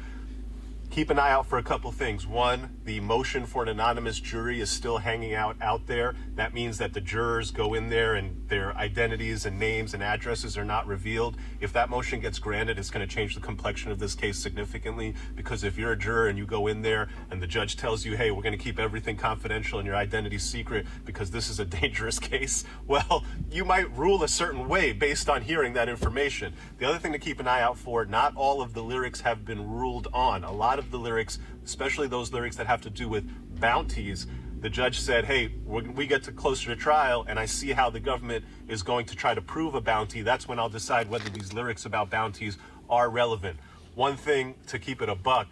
S7: keep an eye out for a couple things. One, the motion for an anonymous jury is still hanging out there. That means that the jurors go in there and their identities and names and addresses are not revealed. If that motion gets granted, it's going to change the complexion of this case significantly, because if you're a juror and you go in there and the judge tells you, hey, we're going to keep everything confidential and your identity secret because this is a dangerous case, well, you might rule a certain way based on hearing that information. The other thing to keep an eye out for, not all of the lyrics have been ruled on. A lot of the lyrics, especially those lyrics that have to do with bounties, the judge said, hey, when we get to closer to trial and I see how the government is going to try to prove a bounty, that's when I'll decide whether these lyrics about bounties are relevant. One thing to keep it a buck,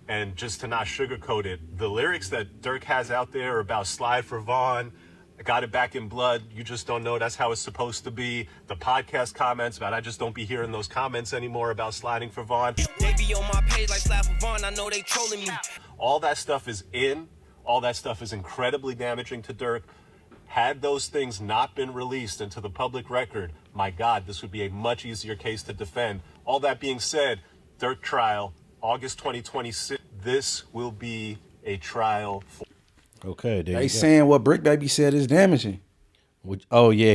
S7: and just to not sugarcoat it, the lyrics that Durk has out there about slide for Vaughn, got it back in blood, you just don't know that's how it's supposed to be. The podcast comments about, I just don't be hearing those comments anymore about sliding for Vaughn.
S22: They be on my page like slide for Vaughn, I know they trolling me.
S7: All that stuff is in. All that stuff is incredibly damaging to Durk. Had those things not been released into the public record, my God, this would be a much easier case to defend. All that being said, Durk trial, August 2026, this will be a trial for...
S1: Okay, there
S2: They
S1: you
S2: saying what Bricc Baby said is damaging.
S1: Which, oh, yeah.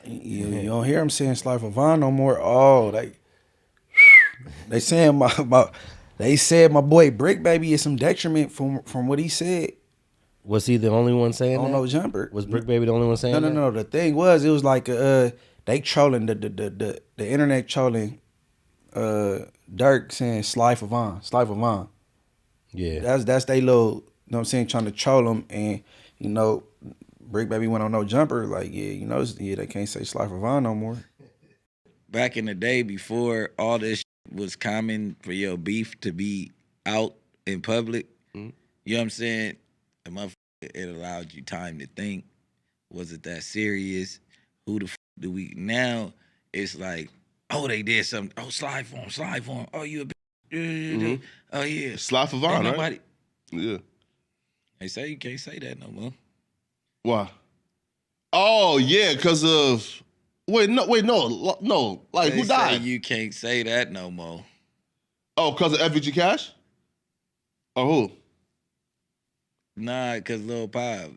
S2: You don't hear him saying Slide for Vaughn no more. Oh, they saying they said my boy Bricc Baby is some detriment from what he said.
S1: Was he the only one saying that?
S2: No jumper.
S1: Was Bricc Baby the only one saying that?
S2: No. The thing was, it was like they trolling the internet trolling Durk saying Slide for Vaughn.
S1: Yeah.
S2: That's they little, you know what I'm saying, trying to troll him, and you know, Bricc Baby went on no jumper, like, they can't say Slide for Vaughn no more.
S5: Back in the day, before all this was common for your beef to be out in public, you know what I'm saying? It allowed you time to think. Was it that serious? Who the do we now? It's like, oh, they did something. Oh, slide for him. Oh, you a bitch. Oh yeah,
S8: slide for Vaughn,
S5: right?
S8: Nobody. Yeah.
S5: They say you can't say that no more.
S8: Why? Oh yeah, because of no. Like,
S5: they
S8: who died?
S5: Say you can't say that no more.
S8: Oh, because of FVG Cash? Or who?
S5: Nah, because Lil Pop.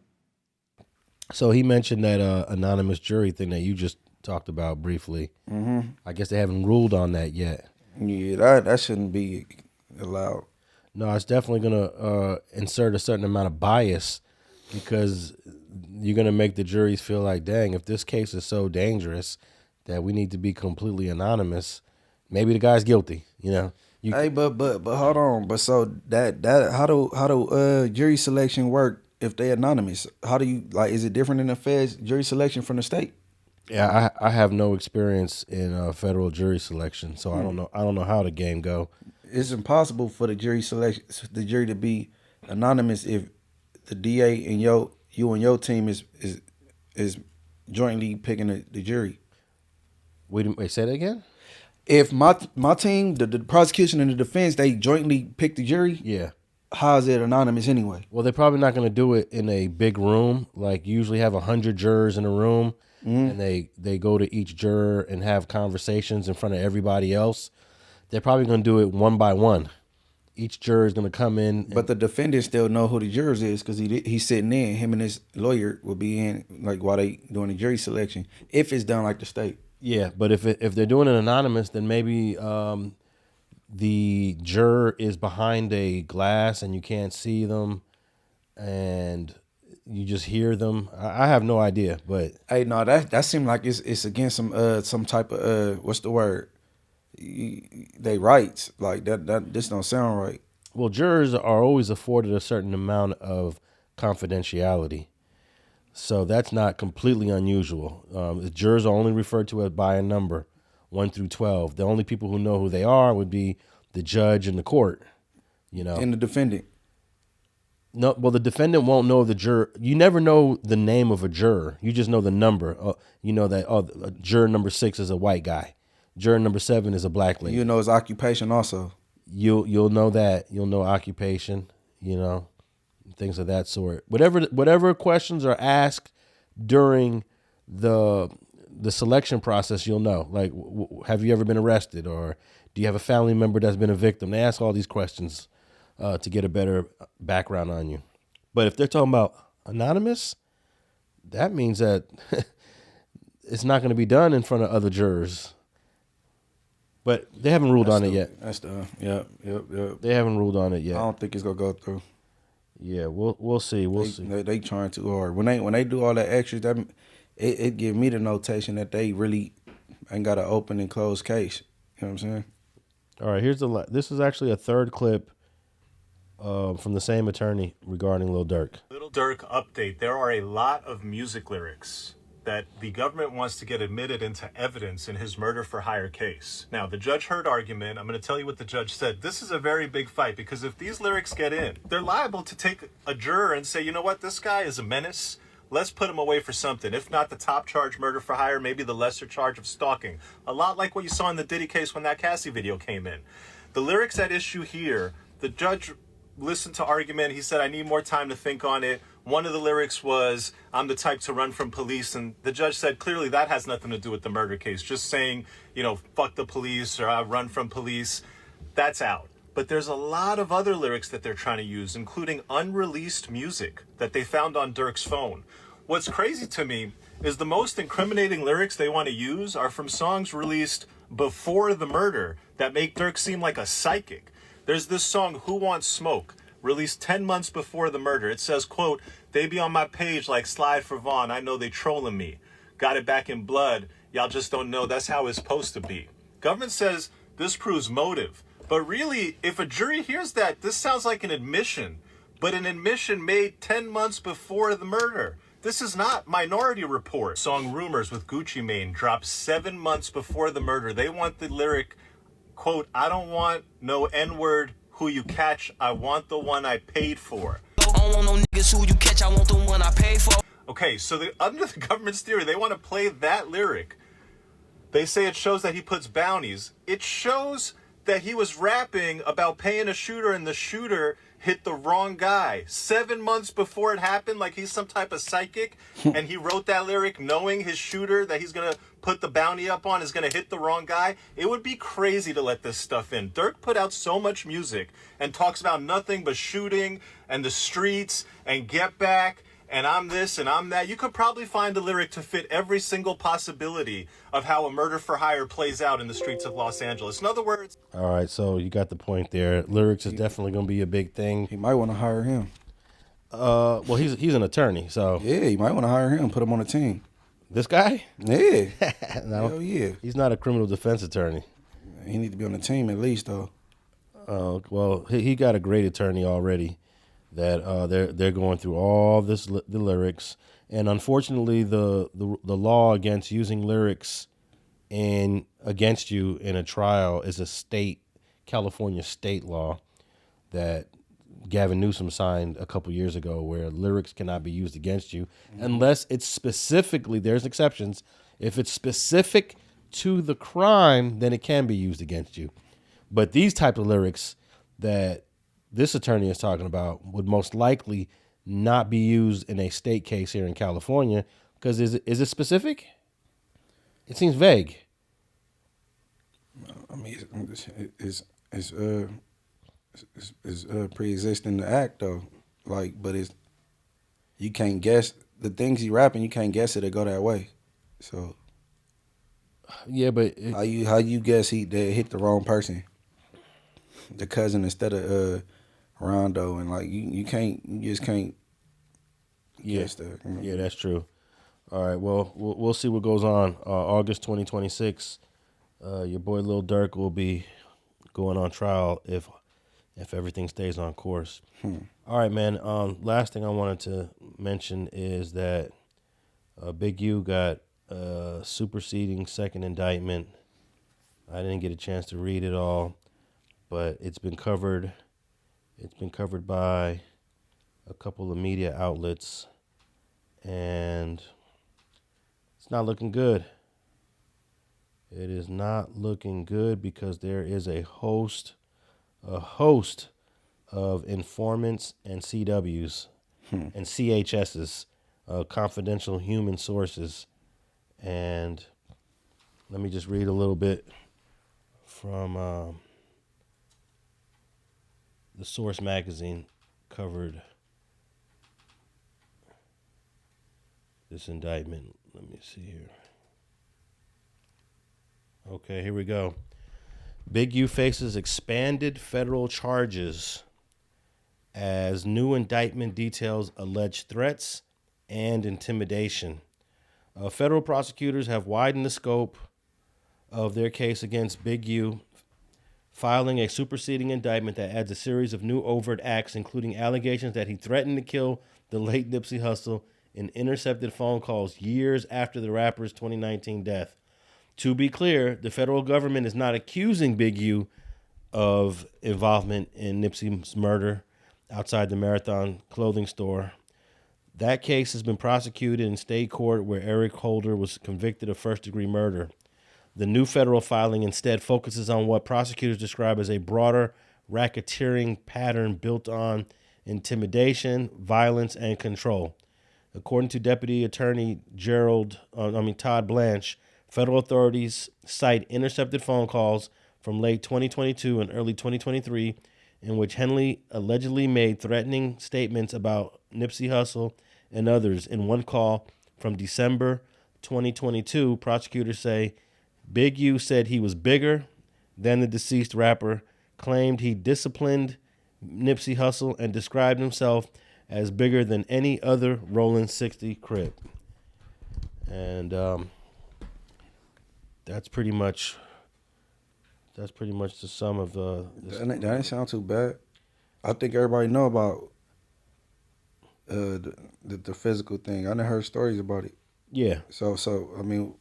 S1: So he mentioned that anonymous jury thing that you just talked about briefly.
S2: Mm-hmm.
S1: I guess they haven't ruled on that yet.
S2: Yeah, that shouldn't be allowed.
S1: No, it's definitely going to insert a certain amount of bias, because you're going to make the juries feel like, dang, if this case is so dangerous that we need to be completely anonymous, maybe the guy's guilty, you know?
S2: Hey, but hold on. But so that how do jury selection work if they anonymous? How do you, like, is it different in the feds jury selection from the state?
S1: Yeah, I have no experience in federal jury selection, so I don't know how the game go.
S2: It's impossible for the jury to be anonymous if the DA and you and your team is jointly picking the jury.
S1: Wait, say that again?
S2: If my team, the prosecution and the defense, they jointly pick the jury,
S1: yeah,
S2: how is it anonymous anyway?
S1: Well, they're probably not going to do it in a big room. Like, you usually have 100 jurors in a room, and they go to each juror and have conversations in front of everybody else. They're probably going to do it one by one. Each juror is going to come in.
S2: But the defendant still know who the jurors is, because he's sitting in. Him and his lawyer will be in, like, while they doing the jury selection, if it's done like the state.
S1: Yeah, but if they're doing it anonymous, then maybe the juror is behind a glass and you can't see them, and you just hear them. I have no idea, but
S2: hey, no, that seemed like it's against some type of what's the word? They rights, like that. This don't sound right.
S1: Well, jurors are always afforded a certain amount of confidentiality, so that's not completely unusual. The jurors are only referred to by a number, 1 through 12. The only people who know who they are would be the judge and the court, you know,
S2: and the defendant.
S1: No, well, the defendant won't know the juror. You never know the name of a juror. You just know the number. You know that juror number 6 is a white guy. Juror number 7 is a black lady.
S2: You know his occupation also.
S1: You'll know that. You'll know occupation, you know, things of that sort. Whatever questions are asked during the selection process, you'll know. Like, have you ever been arrested, or do you have a family member that's been a victim? They ask all these questions to get a better background on you. But if they're talking about anonymous, that means that it's not going to be done in front of other jurors. But they haven't ruled on it yet.
S2: That's the yep.
S1: They haven't ruled on it yet.
S2: I don't think it's gonna go through.
S1: Yeah, we'll see. We'll see.
S2: They trying too hard. When they do all that extras, that it give me the notation that they really ain't got an open and closed case. You know what I'm saying?
S1: All right, this is actually a third clip from the same attorney regarding Lil Durk.
S7: Lil Durk update. There are a lot of music lyrics that the government wants to get admitted into evidence in his murder for hire case. Now, the judge heard argument. I'm going to tell you what the judge said. This is a very big fight because if these lyrics get in, they're liable to take a juror and say, you know what, this guy is a menace. Let's put him away for something. If not the top charge, murder for hire, maybe the lesser charge of stalking. A lot like what you saw in the Dede case when that Cassie video came in. The lyrics at issue here, the judge listened to argument. He said, I need more time to think on it. One of the lyrics was, I'm the type to run from police. And the judge said, clearly that has nothing to do with the murder case. Just saying, you know, fuck the police or I run from police, that's out. But there's a lot of other lyrics that they're trying to use, including unreleased music that they found on Durk's phone. What's crazy to me is the most incriminating lyrics they want to use are from songs released before the murder that make Durk seem like a psychic. There's this song, Who Wants Smoke, released 10 months before the murder. It says, quote, they be on my page like Slide for Vaughn. I know they trolling me. Got it back in blood. Y'all just don't know that's how it's supposed to be. Government says this proves motive. But really, if a jury hears that, this sounds like an admission. But an admission made 10 months before the murder. This is not Minority Report. Song Rumors with Gucci Mane dropped 7 months before the murder. They want the lyric, quote, I don't want no N-word who you catch. I want the one I paid for.
S22: I don't want no niggas who you catch. I want the one I paid for.
S7: Okay, so under the government's theory, they want to play that lyric. They say it shows that he puts bounties. It shows that he was rapping about paying a shooter and the shooter hit the wrong guy 7 months before it happened, like he's some type of psychic, and he wrote that lyric knowing his shooter that he's going to put the bounty up on is going to hit the wrong guy. It would be crazy to let this stuff in. Durk put out so much music and talks about nothing but shooting and the streets and get back and I'm this and I'm that. You could probably find a lyric to fit every single possibility of how a murder for hire plays out in the streets of Los Angeles. In other words...
S1: All right, so you got the point there. Lyrics is definitely going to be a big thing.
S2: He might want to hire him.
S1: Well, he's an attorney, so...
S2: Yeah, you might want to hire him, put him on a team.
S1: This guy?
S2: Yeah.
S1: No,
S2: hell yeah.
S1: He's not a criminal defense attorney.
S2: He need to be on the team at least, though.
S1: Well, he got a great attorney already. That they're going through all the lyrics, and unfortunately, the law against using lyrics against you in a trial is a California state law that Gavin Newsom signed a couple years ago, where lyrics cannot be used against you unless it's specifically. There's exceptions. If it's specific to the crime, then it can be used against you. But these type of lyrics that this attorney is talking about would most likely not be used in a state case here in California because is it specific? It seems vague.
S2: I mean, it's pre-existing the act though. Like, but you can't guess the things he rapping. You can't guess it. It go that way. So
S1: yeah, but
S2: how you guess they hit the wrong person? The cousin instead of Rondo, and like you just can't guess that.
S1: Yeah, that's true. All right, well, we'll see what goes on. August 2026, your boy Lil Durk will be going on trial if everything stays on course. All right, man. Last thing I wanted to mention is that Big U got superseding second indictment. I didn't get a chance to read it all, but it's been covered. It's been covered by a couple of media outlets, and it's not looking good. It is not looking good because there is a host of informants and CWs and CHSs, confidential human sources. And let me just read a little bit from the Source magazine covered this indictment. Let me see here. Okay, here we go. Big U faces expanded federal charges as new indictment details alleged threats and intimidation. Federal prosecutors have widened the scope of their case against Big U, filing a superseding indictment that adds a series of new overt acts, including allegations that he threatened to kill the late Nipsey Hussle in intercepted phone calls years after the rapper's 2019 death. To be clear, the federal government is not accusing Big U of involvement in Nipsey's murder outside the Marthon clothing store. That case has been prosecuted in state court where Eric Holder was convicted of first-degree murder. The new federal filing instead focuses on what prosecutors describe as a broader racketeering pattern built on intimidation, violence, and control. According to Deputy Attorney Todd Blanche, federal authorities cite intercepted phone calls from late 2022 and early 2023 in which Henley allegedly made threatening statements about Nipsey Hussle and others. In one call from December 2022, prosecutors say Big U said he was bigger than the deceased rapper, claimed he disciplined Nipsey Hussle, and described himself as bigger than any other Rollin' 60 Crip. And that's pretty much the sum of this.
S2: That didn't sound too bad. I think everybody know about the physical thing. I never heard stories about it.
S1: Yeah.
S2: So I mean,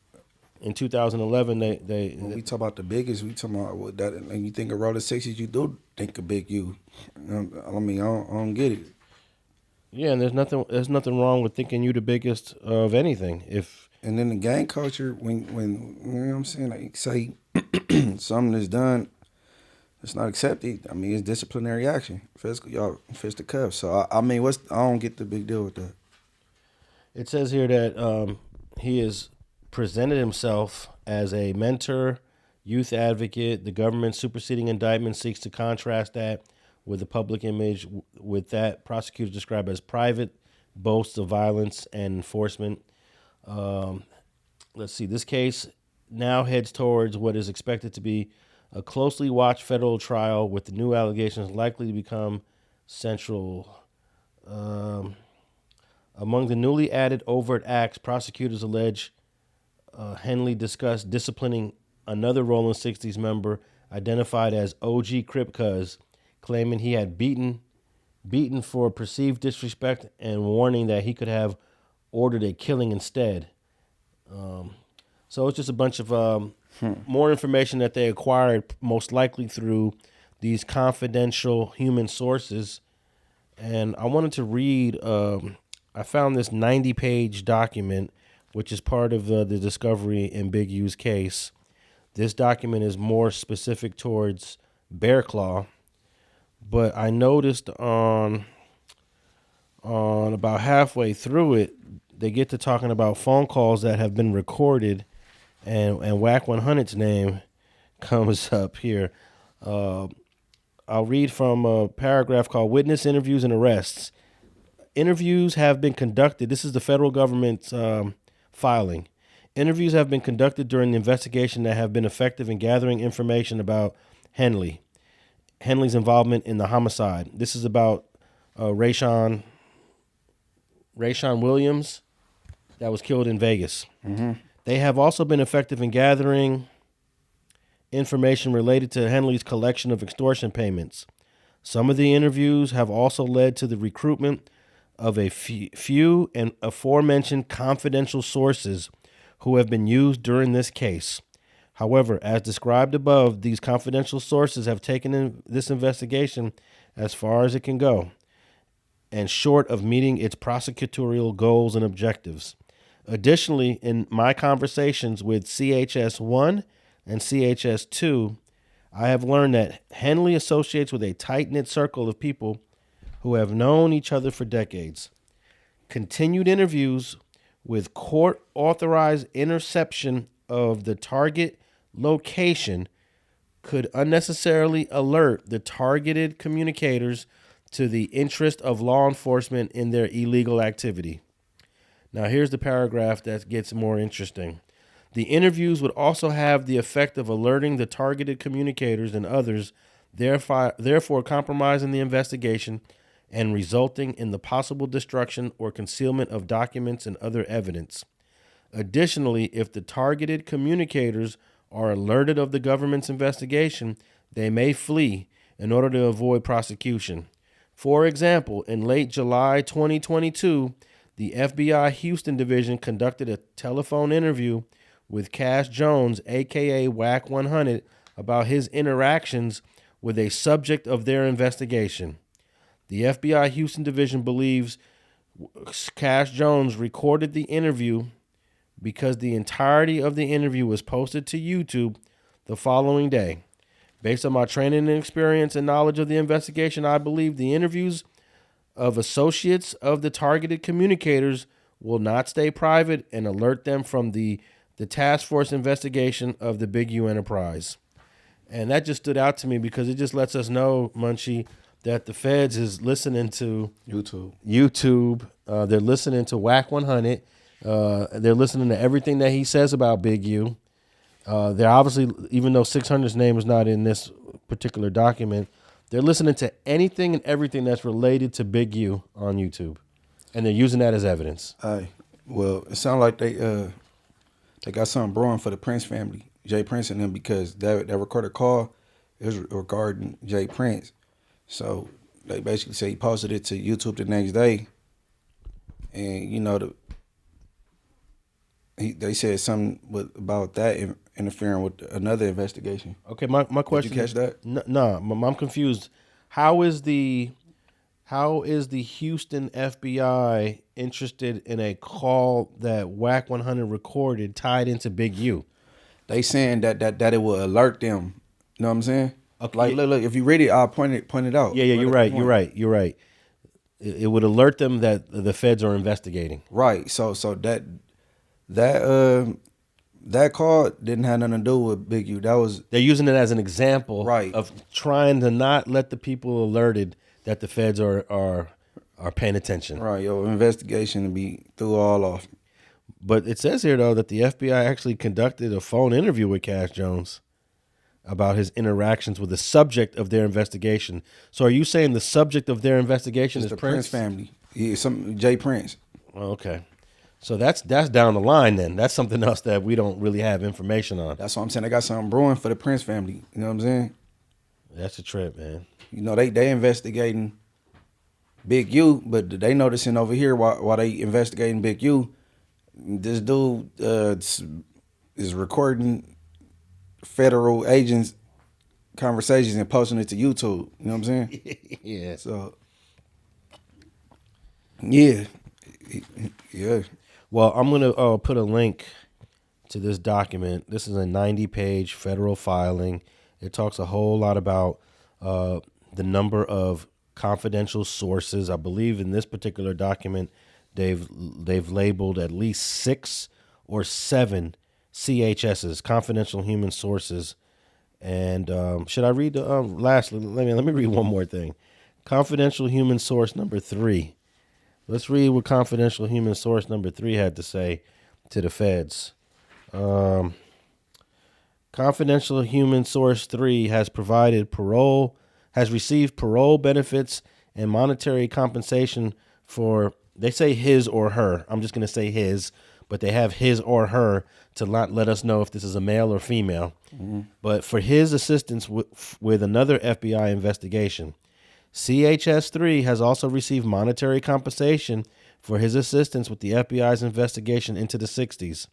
S1: in 2011,
S2: when we talk about the biggest, we talk about what that. And you think of Rollin' 60s, you do think of Big U. I mean, I don't get it.
S1: Yeah, and there's nothing wrong with thinking you the biggest of anything.
S2: And then the gang culture, when you know what I'm saying, like say something is done, it's not accepted. I mean, it's disciplinary action, physical, y'all fist the cuffs. So I mean, I don't get the big deal with that.
S1: It says here that he has presented himself as a mentor, youth advocate. The government's superseding indictment seeks to contrast that with the public image with that prosecutors describe as private boasts of violence and enforcement. Let's see. This case now heads towards what is expected to be a closely watched federal trial, with the new allegations likely to become central. Among the newly added overt acts, prosecutors allege Henley discussed disciplining another Rollin' 60s member identified as OG Crip Cuz, claiming he had beaten for perceived disrespect and warning that he could have ordered a killing instead. So it's just a bunch of more information that they acquired, most likely through these confidential human sources. And I wanted to read, I found this 90-page document, which is part of the discovery in Big U's case. This document is more specific towards Bear Claw, but I noticed on about halfway through it, they get to talking about phone calls that have been recorded, and Wack100's name comes up here. I'll read from a paragraph called Witness Interviews and Arrests. Interviews have been conducted. This is the federal government's filing. Interviews have been conducted during the investigation that have been effective in gathering information about Henley's involvement in the homicide. This is about Rayshawn Williams that was killed in Vegas.
S2: Mm-hmm.
S1: They have also been effective in gathering information related to Henley's collection of extortion payments. Some of the interviews have also led to the recruitment of a few and aforementioned confidential sources who have been used during this case. However, as described above, these confidential sources have taken this investigation as far as it can go, and short of meeting its prosecutorial goals and objectives. Additionally, in my conversations with CHS-1 and CHS-2, I have learned that Henley associates with a tight-knit circle of people who have known each other for decades. Continued interviews with court-authorized interception of the target location could unnecessarily alert the targeted communicators to the interest of law enforcement in their illegal activity. Now, here's the paragraph that gets more interesting. The interviews would also have the effect of alerting the targeted communicators and others, therefore compromising the investigation and resulting in the possible destruction or concealment of documents and other evidence. Additionally, if the targeted communicators are alerted of the government's investigation, they may flee in order to avoid prosecution. For example, in late July 2022, the FBI Houston Division conducted a telephone interview with Cash Jones, aka Wack100, about his interactions with a subject of their investigation. The FBI Houston Division believes Cash Jones recorded the interview because the entirety of the interview was posted to YouTube the following day. Based on my training and experience and knowledge of the investigation, I believe the interviews of associates of the targeted communicators will not stay private and alert them from the task force investigation of the Big U enterprise. And that just stood out to me because it just lets us know, Munchie, that the feds is listening to YouTube. They're listening to Wack100. They're listening to everything that he says about Big U. They're obviously, even though 600's name is not in this particular document, they're listening to anything and everything that's related to Big U on YouTube, and they're using that as evidence.
S2: Well, it sounds like they got something brewing for the Prince family, J-Prince and them, because that recorded call is regarding J-Prince. So they basically say he posted it to YouTube the next day, and you know they said something about that interfering with another investigation.
S1: Okay, my question.
S2: Did you catch that?
S1: No, I'm confused. How is the Houston FBI interested in a call that Wack100 recorded tied into Big U?
S2: They saying that it will alert them. You know what I'm saying? Okay. Like look, if you read it, I'll point it out.
S1: Yeah, you're right. It would alert them that the feds are investigating.
S2: Right. So that call didn't have nothing to do with Big U.
S1: They're using it as an example,
S2: right,
S1: of trying to not let the people alerted that the feds are paying attention.
S2: Right, your investigation to be through all off.
S1: But it says here though that the FBI actually conducted a phone interview with Cash Jones about his interactions with the subject of their investigation. So are you saying the subject of their investigation is
S2: the
S1: Prince
S2: family? Yeah, some J-Prince.
S1: Oh, okay. So that's down the line then. That's something else that we don't really have information on.
S2: That's what I'm saying. They got something brewing for the Prince family. You know what I'm saying?
S1: That's a trip, man.
S2: You know, they investigating Big U, but they noticing over here while they investigating Big U, this dude is recording federal agents' conversations and posting it to YouTube. You know what I'm saying?
S1: Yeah.
S2: So, yeah.
S1: Well, I'm going to put a link to this document. This is a 90-page federal filing. It talks a whole lot about the number of confidential sources. I believe in this particular document, they've labeled at least 6 or 7 CHSs, confidential human sources. And should I read the lastly? Let me read one more thing. Confidential human source number 3. Let's read what confidential human source number 3 had to say to the feds. Confidential human source 3 has received parole benefits and monetary compensation for, they say his or her. I'm just going to say his, but they have his or her to not let us know if this is a male or female. Mm-hmm. But for his assistance with another FBI investigation. CHS-3 has also received monetary compensation for his assistance with the FBI's investigation into the 60s.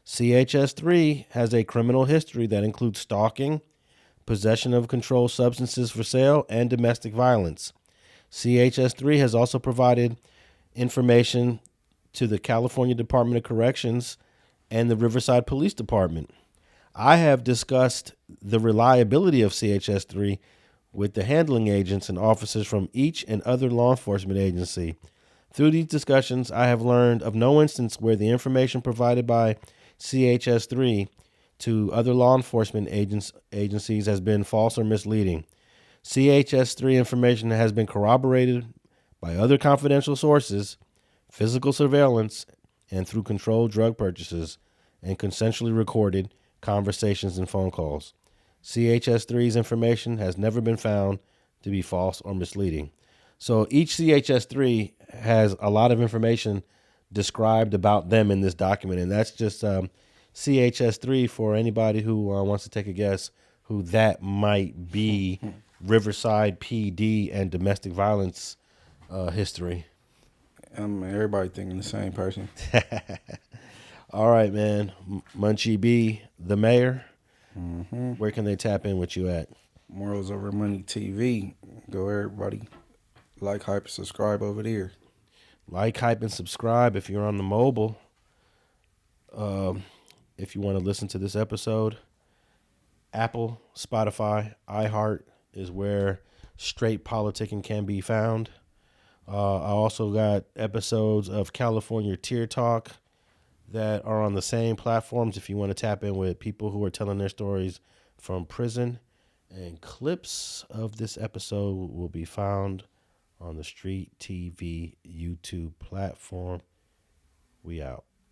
S1: CHS-3 has a criminal history that includes stalking, possession of controlled substances for sale, and domestic violence. CHS-3 has also provided information to the California Department of Corrections and the Riverside Police Department. I have discussed the reliability of CHS-3 with the handling agents and officers from each and other law enforcement agency. Through these discussions, I have learned of no instance where the information provided by CHS-3 to other law enforcement agencies has been false or misleading. CHS-3 information has been corroborated by other confidential sources, physical surveillance, and through controlled drug purchases and consensually recorded conversations and phone calls. CHS-3's information has never been found to be false or misleading. So each CHS-3 has a lot of information described about them in this document, and that's just CHS-3 for anybody who wants to take a guess who that might be. Riverside PD and domestic violence history.
S2: Everybody thinking the same person.
S1: All right, man. Munchie B, the mayor.
S2: Mm-hmm.
S1: Where can they tap in with you at?
S2: Morals Over Money TV. Go everybody. Like, hype, and subscribe over there.
S1: Like, hype, and subscribe if you're on the mobile. If you want to listen to this episode, Apple, Spotify, iHeart is where straight politicking can be found. I also got episodes of California Tier Talk that are on the same platforms if you want to tap in with people who are telling their stories from prison. And clips of this episode will be found on the StreetTV YouTube platform. We out.